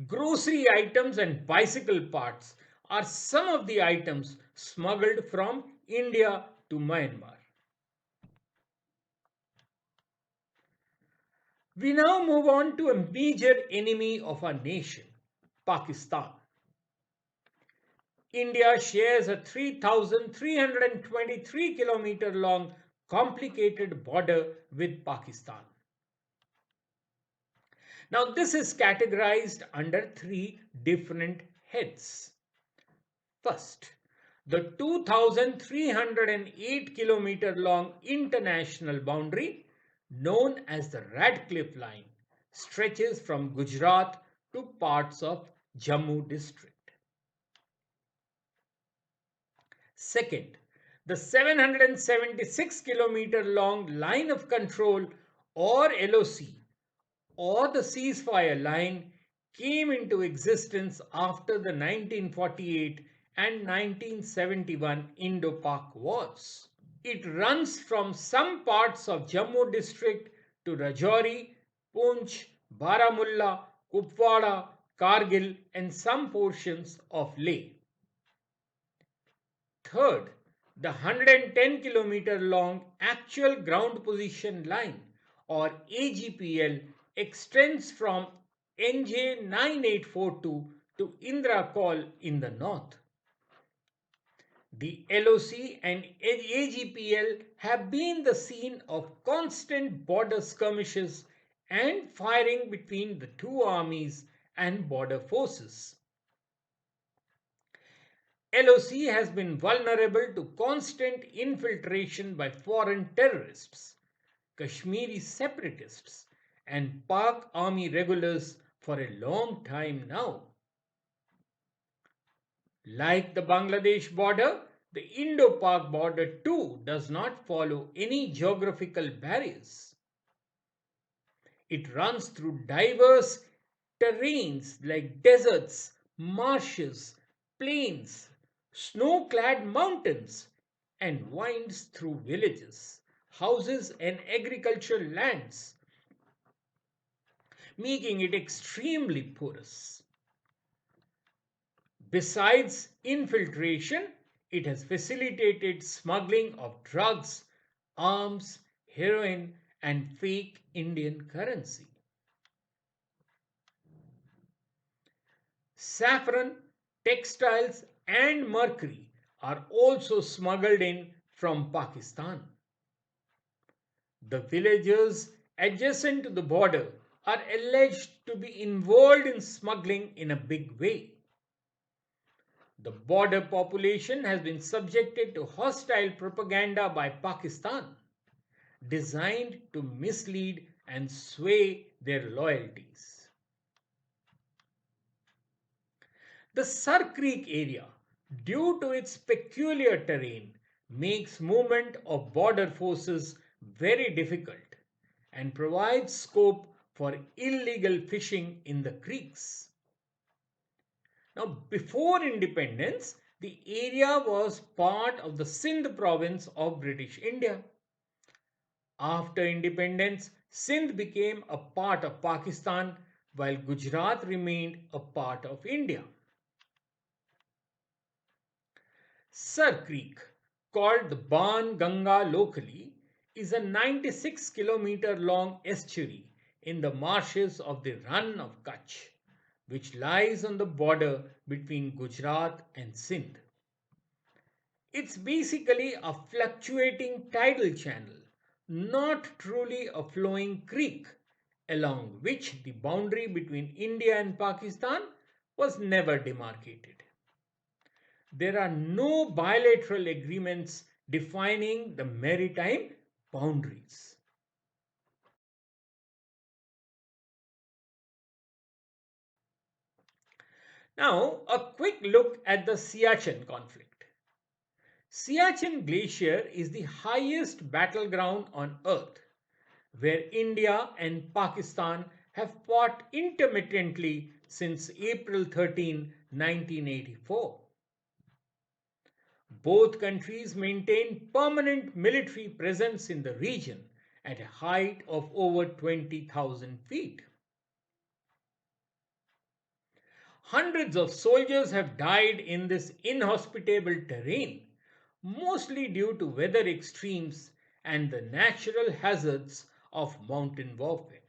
Grocery items and bicycle parts are some of the items smuggled from India to Myanmar. We now move on to a major enemy of our nation, Pakistan. India shares a 3,323 kilometer long complicated border with Pakistan. Now, this is categorized under three different heads. First, the 2,308 kilometer long international boundary, known as the Radcliffe Line, stretches from Gujarat to parts of Jammu district. Second, the 776 kilometer long line of control or LOC or the ceasefire line came into existence after the 1948 and 1971 Indo-Pak wars. It runs from some parts of Jammu district to Rajouri, Poonch, Baramulla, Kupwara, Kargil and some portions of Leh. Third, the 110 kilometer long actual ground position line or AGPL extends from NJ 9842 to Indra Call in the north. The LOC and AGPL have been the scene of constant border skirmishes and firing between the two armies and border forces. LOC has been vulnerable to constant infiltration by foreign terrorists, Kashmiri separatists, and Pak army regulars for a long time now. Like the Bangladesh border, the Indo-Pak border too does not follow any geographical barriers. It runs through diverse terrains like deserts, marshes, plains, snow-clad mountains, and winds through villages, houses, and agricultural lands, making it extremely porous. Besides infiltration, it has facilitated smuggling of drugs, arms, heroin, and fake Indian currency. Saffron, textiles, and mercury are also smuggled in from Pakistan. The villagers adjacent to the border are alleged to be involved in smuggling in a big way. The border population has been subjected to hostile propaganda by Pakistan, designed to mislead and sway their loyalties. The Sar Creek area, due to its peculiar terrain, makes movement of border forces very difficult and provides scope for illegal fishing in the creeks. Now, before independence, the area was part of the Sindh province of British India. After independence, Sindh became a part of Pakistan while Gujarat remained a part of India. Sir Creek, called the Ban Ganga locally, is a 96-kilometer long estuary in the marshes of the Rann of Kutch, which lies on the border between Gujarat and Sindh. It's basically a fluctuating tidal channel, not truly a flowing creek, along which the boundary between India and Pakistan was never demarcated. There are no bilateral agreements defining the maritime boundaries. Now, a quick look at the Siachen conflict. Siachen Glacier is the highest battleground on earth, where India and Pakistan have fought intermittently since April 13, 1984. Both countries maintain permanent military presence in the region at a height of over 20,000 feet. Hundreds of soldiers have died in this inhospitable terrain, mostly due to weather extremes and the natural hazards of mountain warfare.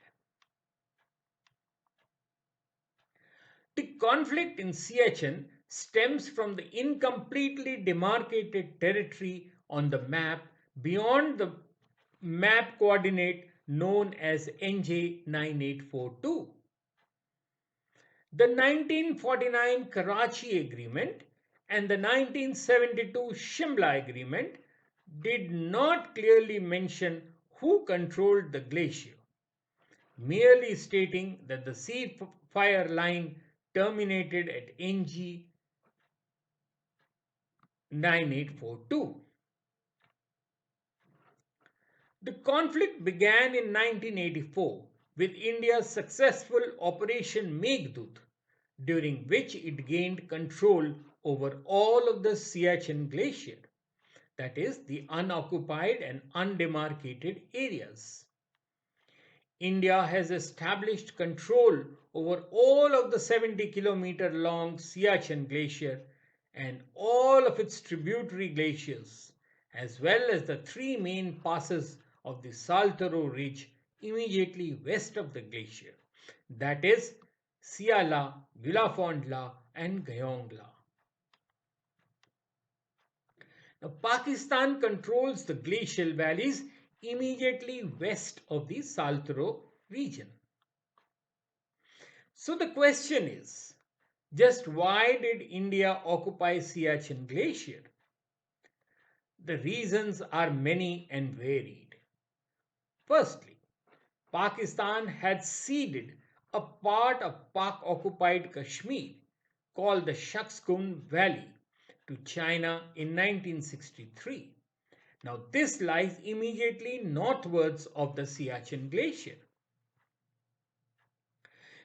The conflict in Siachen stems from the incompletely demarcated territory on the map beyond the map coordinate known as NJ 9842. The 1949 Karachi Agreement and the 1972 Shimla Agreement did not clearly mention who controlled the glacier, merely stating that the ceasefire line terminated at NG 9842. The conflict began in 1984 with India's successful Operation Meghdut, during which it gained control over all of the Siachen Glacier, that is, the unoccupied and undemarcated areas. India has established control over all of the 70-kilometer long Siachen Glacier and all of its tributary glaciers, as well as the three main passes of the Saltoro Ridge immediately west of the glacier, that is, Siala, Villafondla, and Gayongla. Now, Pakistan controls the glacial valleys immediately west of the Saltoro region. So the question is, just why did India occupy Siachen Glacier? The reasons are many and varied. Firstly, Pakistan had ceded a part of Pak-occupied Kashmir called the Shaksgun Valley to China in 1963. Now this lies immediately northwards of the Siachen Glacier.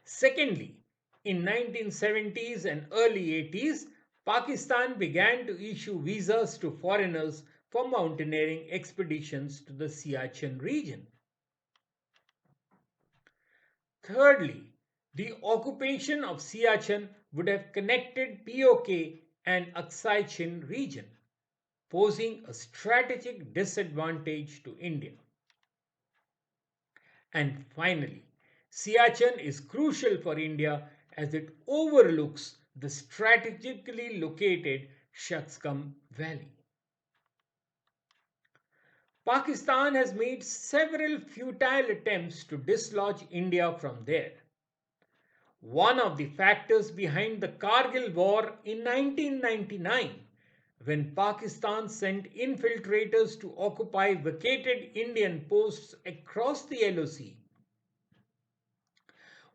Secondly, in 1970s and early 80s, Pakistan began to issue visas to foreigners for mountaineering expeditions to the Siachen region. Thirdly, the occupation of Siachen would have connected POK and Aksai Chin region, posing a strategic disadvantage to India. And finally, Siachen is crucial for India as it overlooks the strategically located Shaksgam Valley. Pakistan has made several futile attempts to dislodge India from there. One of the factors behind the Kargil War in 1999, when Pakistan sent infiltrators to occupy vacated Indian posts across the LOC,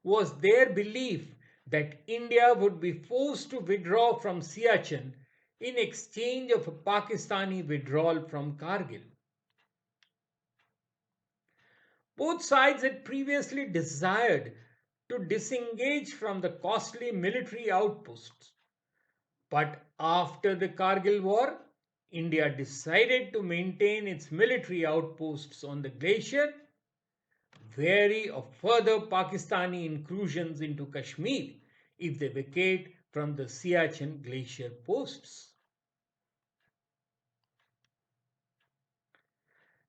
was their belief that India would be forced to withdraw from Siachen in exchange of a Pakistani withdrawal from Kargil. Both sides had previously desired to disengage from the costly military outposts. But after the Kargil War, India decided to maintain its military outposts on the glacier, wary of further Pakistani incursions into Kashmir if they vacate from the Siachen glacier posts.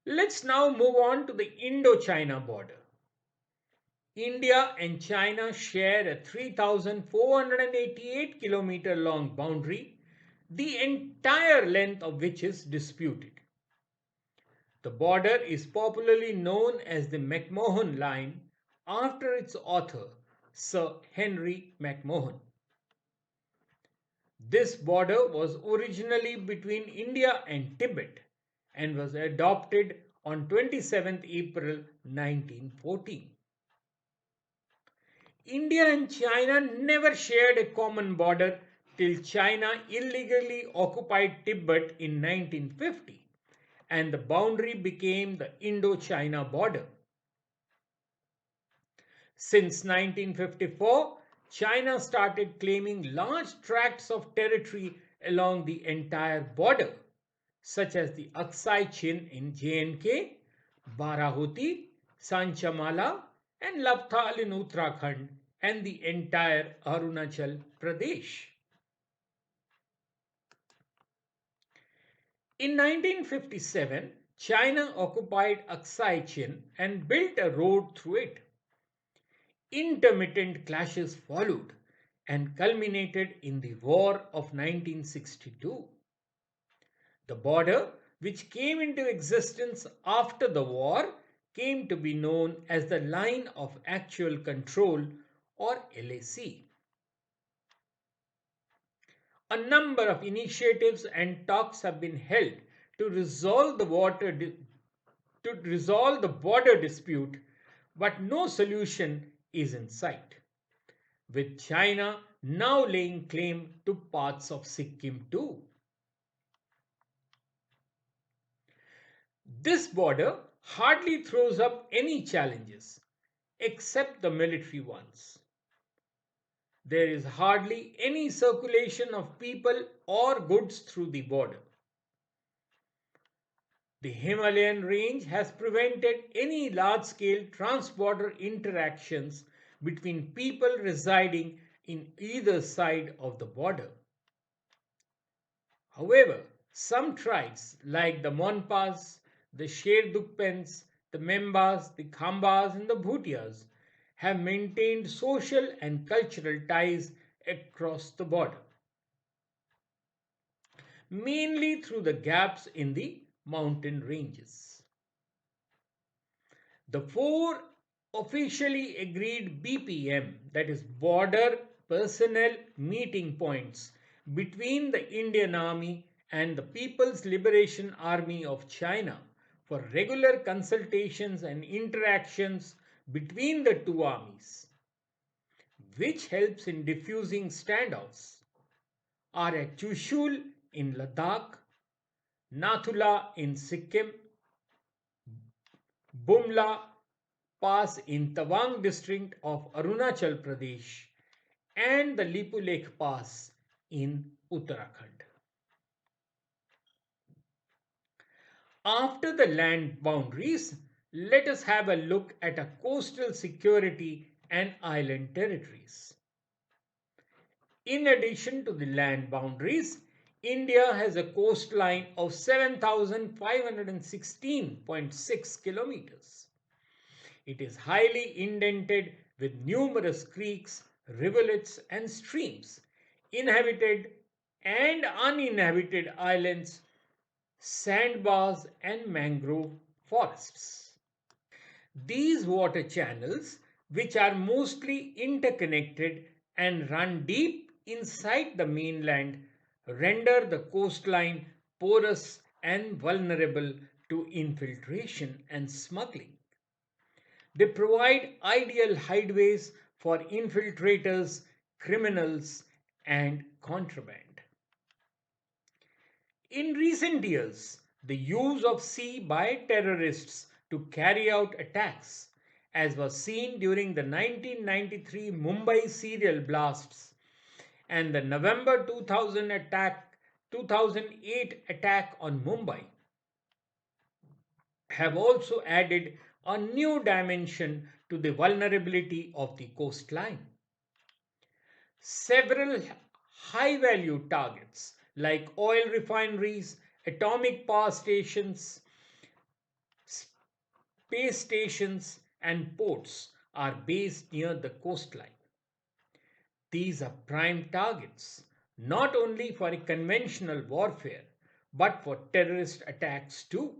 Let's now move on to the Indo-China border. India and China share a 3,488 kilometer long boundary, the entire length of which is disputed. The border is popularly known as the McMahon Line after its author, Sir Henry McMahon. This border was originally between India and Tibet and was adopted on 27th April 1914. India and China never shared a common border till China illegally occupied Tibet in 1950 and the boundary became the Indo-China border. Since 1954, China started claiming large tracts of territory along the entire border, such as the Aksai Chin in J&K, Barahuti, Sanchamala, and Labthal in Uttarakhand, and the entire Arunachal Pradesh. In 1957, China occupied Aksai Chin and built a road through it. Intermittent clashes followed and culminated in the War of 1962. The border, which came into existence after the war, came to be known as the Line of Actual Control or LAC. A number of initiatives and talks have been held to resolve the border dispute, but no solution is in sight, with China now laying claim to parts of Sikkim too. This border hardly throws up any challenges except the military ones. There is hardly any circulation of people or goods through the border. The Himalayan range has prevented any large-scale trans-border interactions between people residing in either side of the border. However, some tribes like the Monpas, the Sherdukpens, the Membas, the Khambas and the Bhutias have maintained social and cultural ties across the border, mainly through the gaps in the mountain ranges. The four officially agreed BPM, that is Border Personnel Meeting Points, between the Indian Army and the People's Liberation Army of China for regular consultations and interactions between the two armies, which helps in diffusing standoffs, are at Chushul in Ladakh, Nathula in Sikkim, Bumla Pass in Tawang district of Arunachal Pradesh, and the Lipulekh Pass in Uttarakhand. After the land boundaries, let us have a look at a coastal security and island territories. In addition to the land boundaries, India has a coastline of 7,516.6 kilometers. It is highly indented with numerous creeks, rivulets and streams, inhabited and uninhabited islands, sandbars and mangrove forests. These water channels, which are mostly interconnected and run deep inside the mainland, render the coastline porous and vulnerable to infiltration and smuggling. They provide ideal hideaways for infiltrators, criminals, and contraband. In recent years, the use of sea by terrorists to carry out attacks, as was seen during the 1993 Mumbai serial blasts and the November 2008 attack on Mumbai, have also added a new dimension to the vulnerability of the coastline. Several high value targets like oil refineries, atomic power stations, space stations, and ports are based near the coastline. These are prime targets not only for conventional warfare but for terrorist attacks too.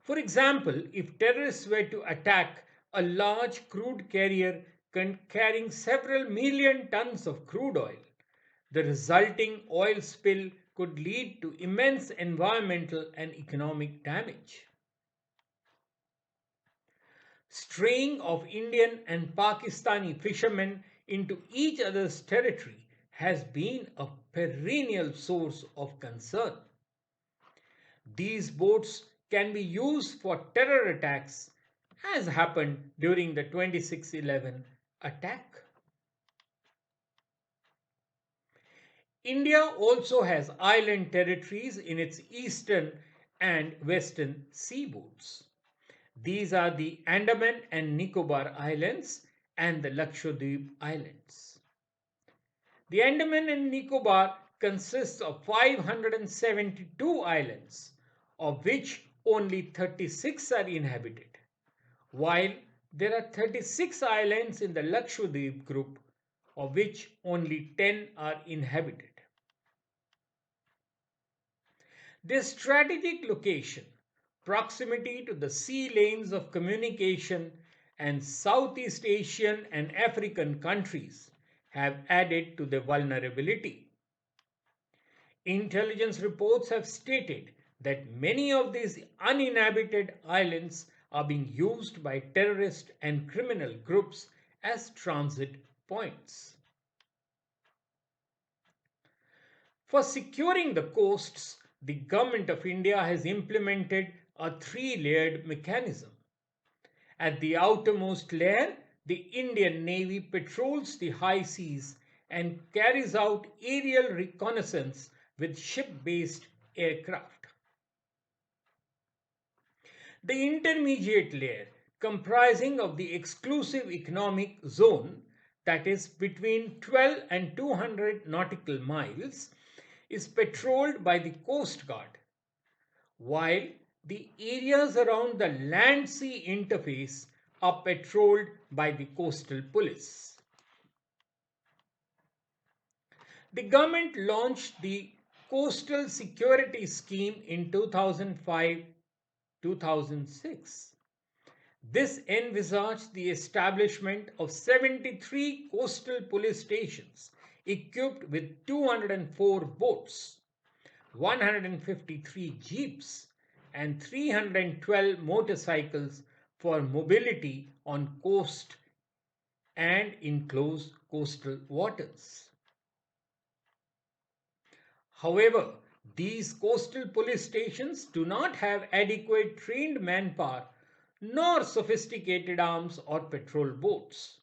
For example, if terrorists were to attack a large crude carrier carrying several million tons of crude oil, the resulting oil spill could lead to immense environmental and economic damage. Straying of Indian and Pakistani fishermen into each other's territory has been a perennial source of concern. These boats can be used for terror attacks, as happened during the 26/11 attack. India also has island territories in its eastern and western seaboards. These are the Andaman and Nicobar Islands and the Lakshadweep Islands. The Andaman and Nicobar consists of 572 islands, of which only 36 are inhabited, while there are 36 islands in the Lakshadweep group, of which only 10 are inhabited. Their strategic location, proximity to the sea lanes of communication, and Southeast Asian and African countries have added to the vulnerability. Intelligence reports have stated that many of these uninhabited islands are being used by terrorist and criminal groups as transit points. For securing the coasts, the Government of India has implemented a three-layered mechanism. At the outermost layer, the Indian Navy patrols the high seas and carries out aerial reconnaissance with ship-based aircraft. The intermediate layer, comprising of the exclusive economic zone, that is between 12 and 200 nautical miles, is patrolled by the Coast Guard, while the areas around the land-sea interface are patrolled by the coastal police. The government launched the Coastal Security Scheme in 2005-2006. This envisaged the establishment of 73 coastal police stations equipped with 204 boats, 153 jeeps, and 312 motorcycles for mobility on coast and in closed coastal waters. However, these coastal police stations do not have adequate trained manpower nor sophisticated arms or patrol boats.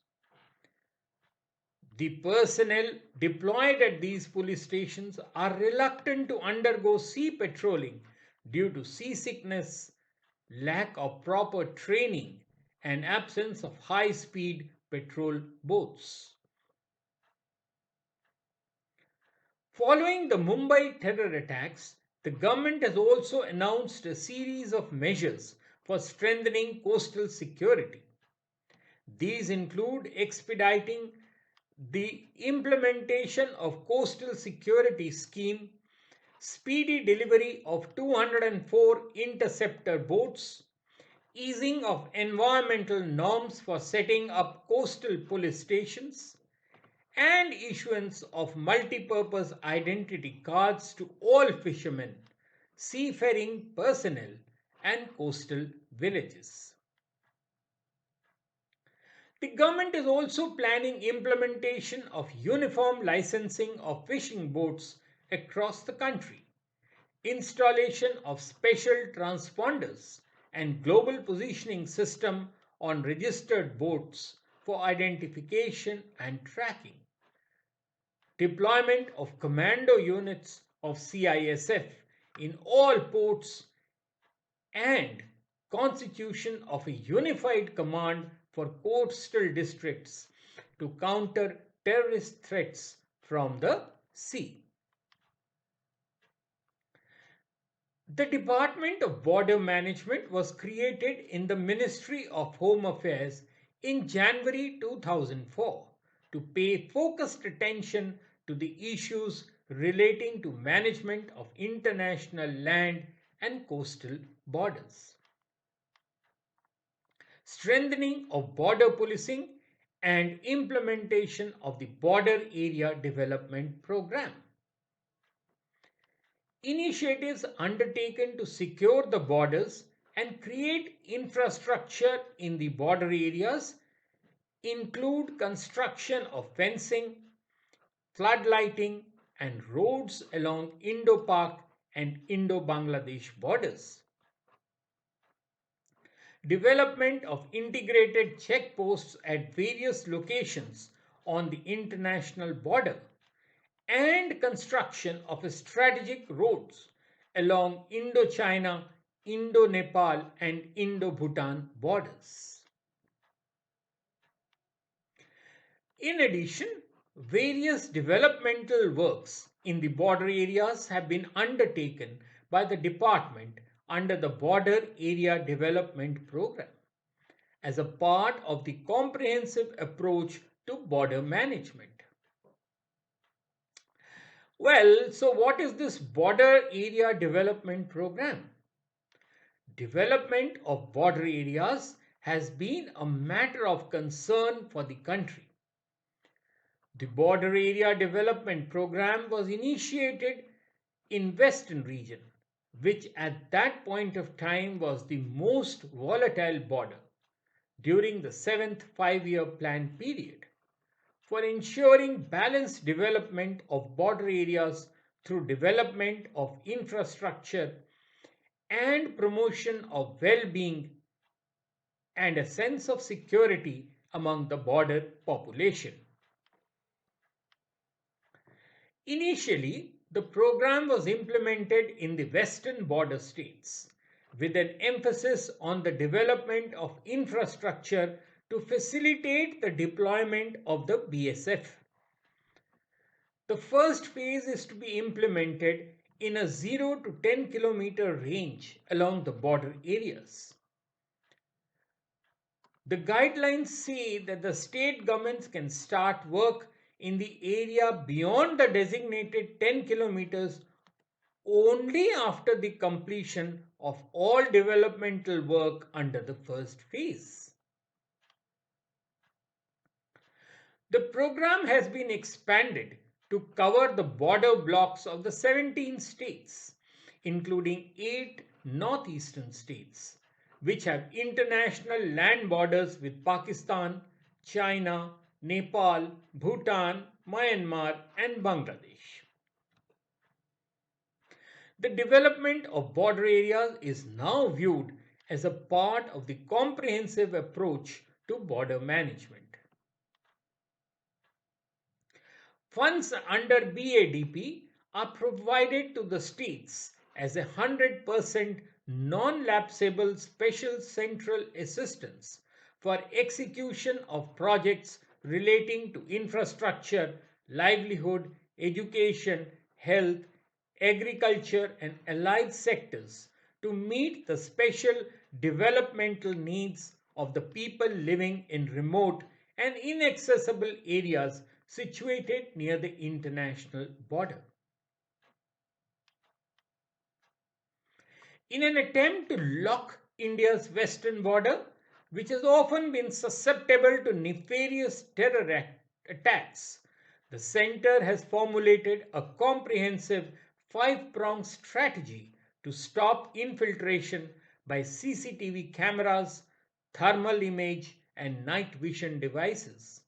The personnel deployed at these police stations are reluctant to undergo sea patrolling due to seasickness, lack of proper training, and absence of high-speed patrol boats. Following the Mumbai terror attacks, the government has also announced a series of measures for strengthening coastal security. These include expediting the implementation of Coastal Security Scheme, speedy delivery of 204 interceptor boats, easing of environmental norms for setting up coastal police stations, and issuance of multi-purpose identity cards to all fishermen, seafaring personnel, and coastal villages. The government is also planning implementation of uniform licensing of fishing boats across the country installation of special transponders and global positioning system on registered boats for identification and tracking, deployment of commando units of CISF in all ports, and constitution of a unified command for coastal districts to counter terrorist threats from the sea. The Department of Border Management was created in the Ministry of Home Affairs in January 2004 to pay focused attention to the issues relating to management of international land and coastal borders, strengthening of border policing, and implementation of the Border Area Development Program. Initiatives undertaken to secure the borders and create infrastructure in the border areas include construction of fencing, floodlighting, and roads along Indo-Pak and Indo-Bangladesh borders. Development of integrated checkposts at various locations on the international border, and construction of strategic roads along Indo-China, Indo-Nepal, and Indo-Bhutan borders. In addition, various developmental works in the border areas have been undertaken by the department under the Border Area Development Program as a part of the comprehensive approach to border management. Well, so what is this Border Area Development Program? Development of border areas has been a matter of concern for the country. The Border Area Development Program was initiated in Western region, which at that point of time was the most volatile border during the 7th five-year plan period, for ensuring balanced development of border areas through development of infrastructure and promotion of well-being and a sense of security among the border population. Initially, the program was implemented in the western border states with an emphasis on the development of infrastructure to facilitate the deployment of the BSF. The first phase is to be implemented in a 0 to 10 kilometer range along the border areas. The guidelines say that the state governments can start work in the area beyond the designated 10 kilometers only after the completion of all developmental work under the first phase. The program has been expanded to cover the border blocks of the 17 states, including 8 northeastern states, which have international land borders with Pakistan, China, Nepal, Bhutan, Myanmar, and Bangladesh. The development of border areas is now viewed as a part of the comprehensive approach to border management. Funds under BADP are provided to the states as 100% non-lapsable special central assistance for execution of projects relating to infrastructure, livelihood, education, health, agriculture, and allied sectors to meet the special developmental needs of the people living in remote and inaccessible areas situated near the international border. In an attempt to lock India's western border, which has often been susceptible to nefarious terror attacks, the Centre has formulated a comprehensive five-pronged strategy to stop infiltration by CCTV cameras, thermal image, and night vision devices,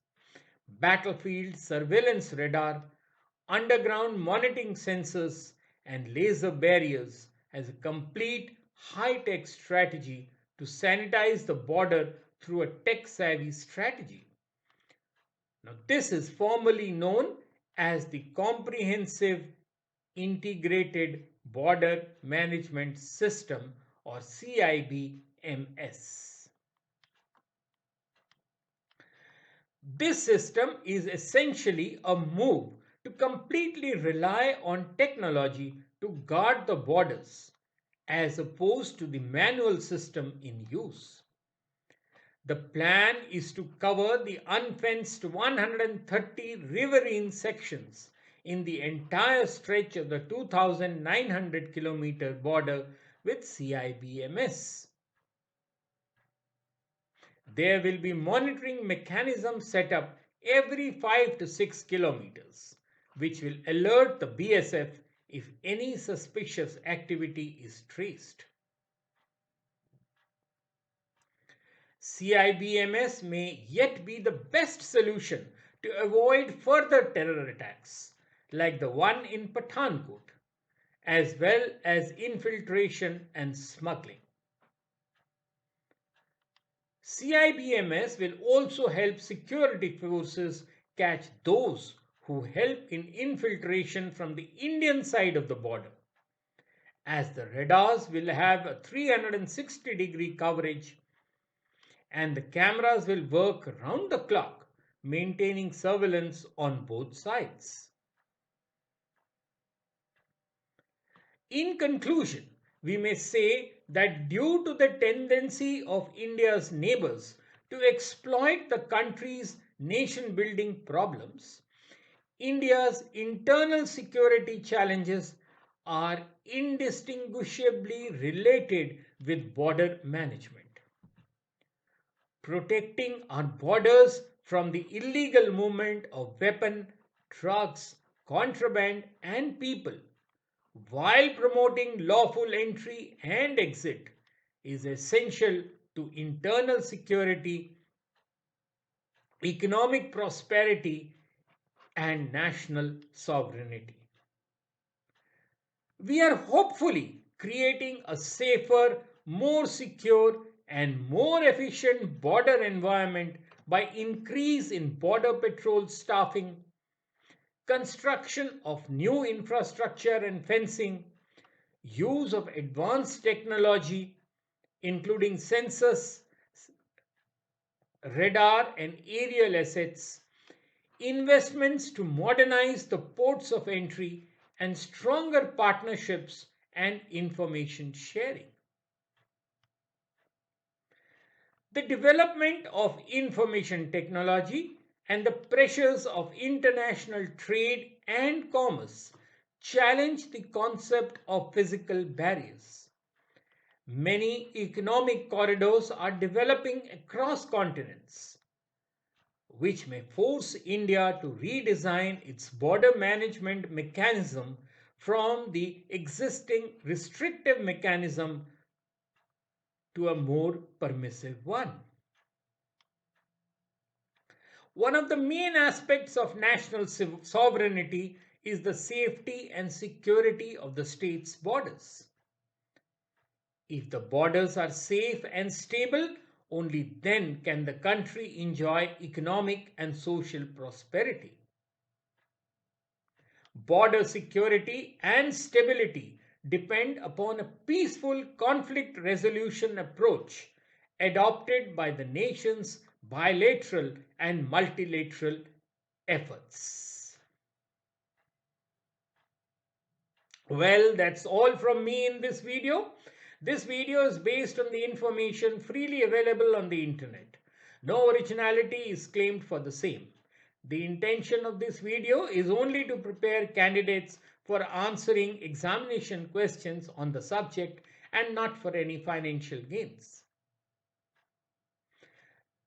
battlefield surveillance radar, underground monitoring sensors, and laser barriers as a complete high-tech strategy to sanitize the border through a tech-savvy strategy. Now, this is formally known as the Comprehensive Integrated Border Management System, or CIBMS. This system is essentially a move to completely rely on technology to guard the borders as opposed to the manual system in use. The plan is to cover the unfenced 130 riverine sections in the entire stretch of the 2,900-kilometer border with CIBMS. There will be monitoring mechanisms set up every 5 to 6 kilometers, which will alert the BSF if any suspicious activity is traced. CIBMS may yet be the best solution to avoid further terror attacks, like the one in Pathankot, as well as infiltration and smuggling. CIBMS will also help security forces catch those who help in infiltration from the Indian side of the border, as the radars will have a 360-degree coverage and the cameras will work round the clock, maintaining surveillance on both sides. In conclusion, we may say that due to the tendency of India's neighbours to exploit the country's nation-building problems, India's internal security challenges are indistinguishably related with border management. Protecting our borders from the illegal movement of weapons, drugs, contraband, and people, while promoting lawful entry and exit, is essential to internal security, economic prosperity, and national sovereignty. We are hopefully creating a safer, more secure, and more efficient border environment by increase in border patrol staffing, construction of new infrastructure and fencing, use of advanced technology including sensors, radar and aerial assets, investments to modernize the ports of entry, and stronger partnerships and information sharing. The development of information technology and the pressures of international trade and commerce challenge the concept of physical barriers. Many economic corridors are developing across continents, which may force India to redesign its border management mechanism from the existing restrictive mechanism to a more permissive one. One of the main aspects of national sovereignty is the safety and security of the state's borders. If the borders are safe and stable, only then can the country enjoy economic and social prosperity. Border security and stability depend upon a peaceful conflict resolution approach adopted by the nation's bilateral and multilateral efforts. Well, that's all from me in this video. This video is based on the information freely available on the internet. No originality is claimed for the same. The intention of this video is only to prepare candidates for answering examination questions on the subject and not for any financial gains.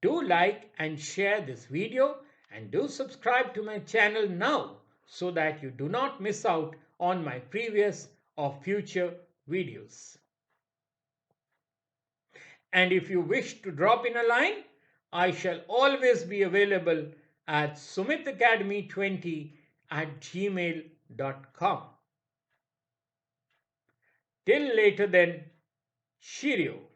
Do like and share this video and do subscribe to my channel now so that you do not miss out on my previous or future videos. And if you wish to drop in a line, I shall always be available at sumitacademy20@gmail.com. Till later then, cheerio.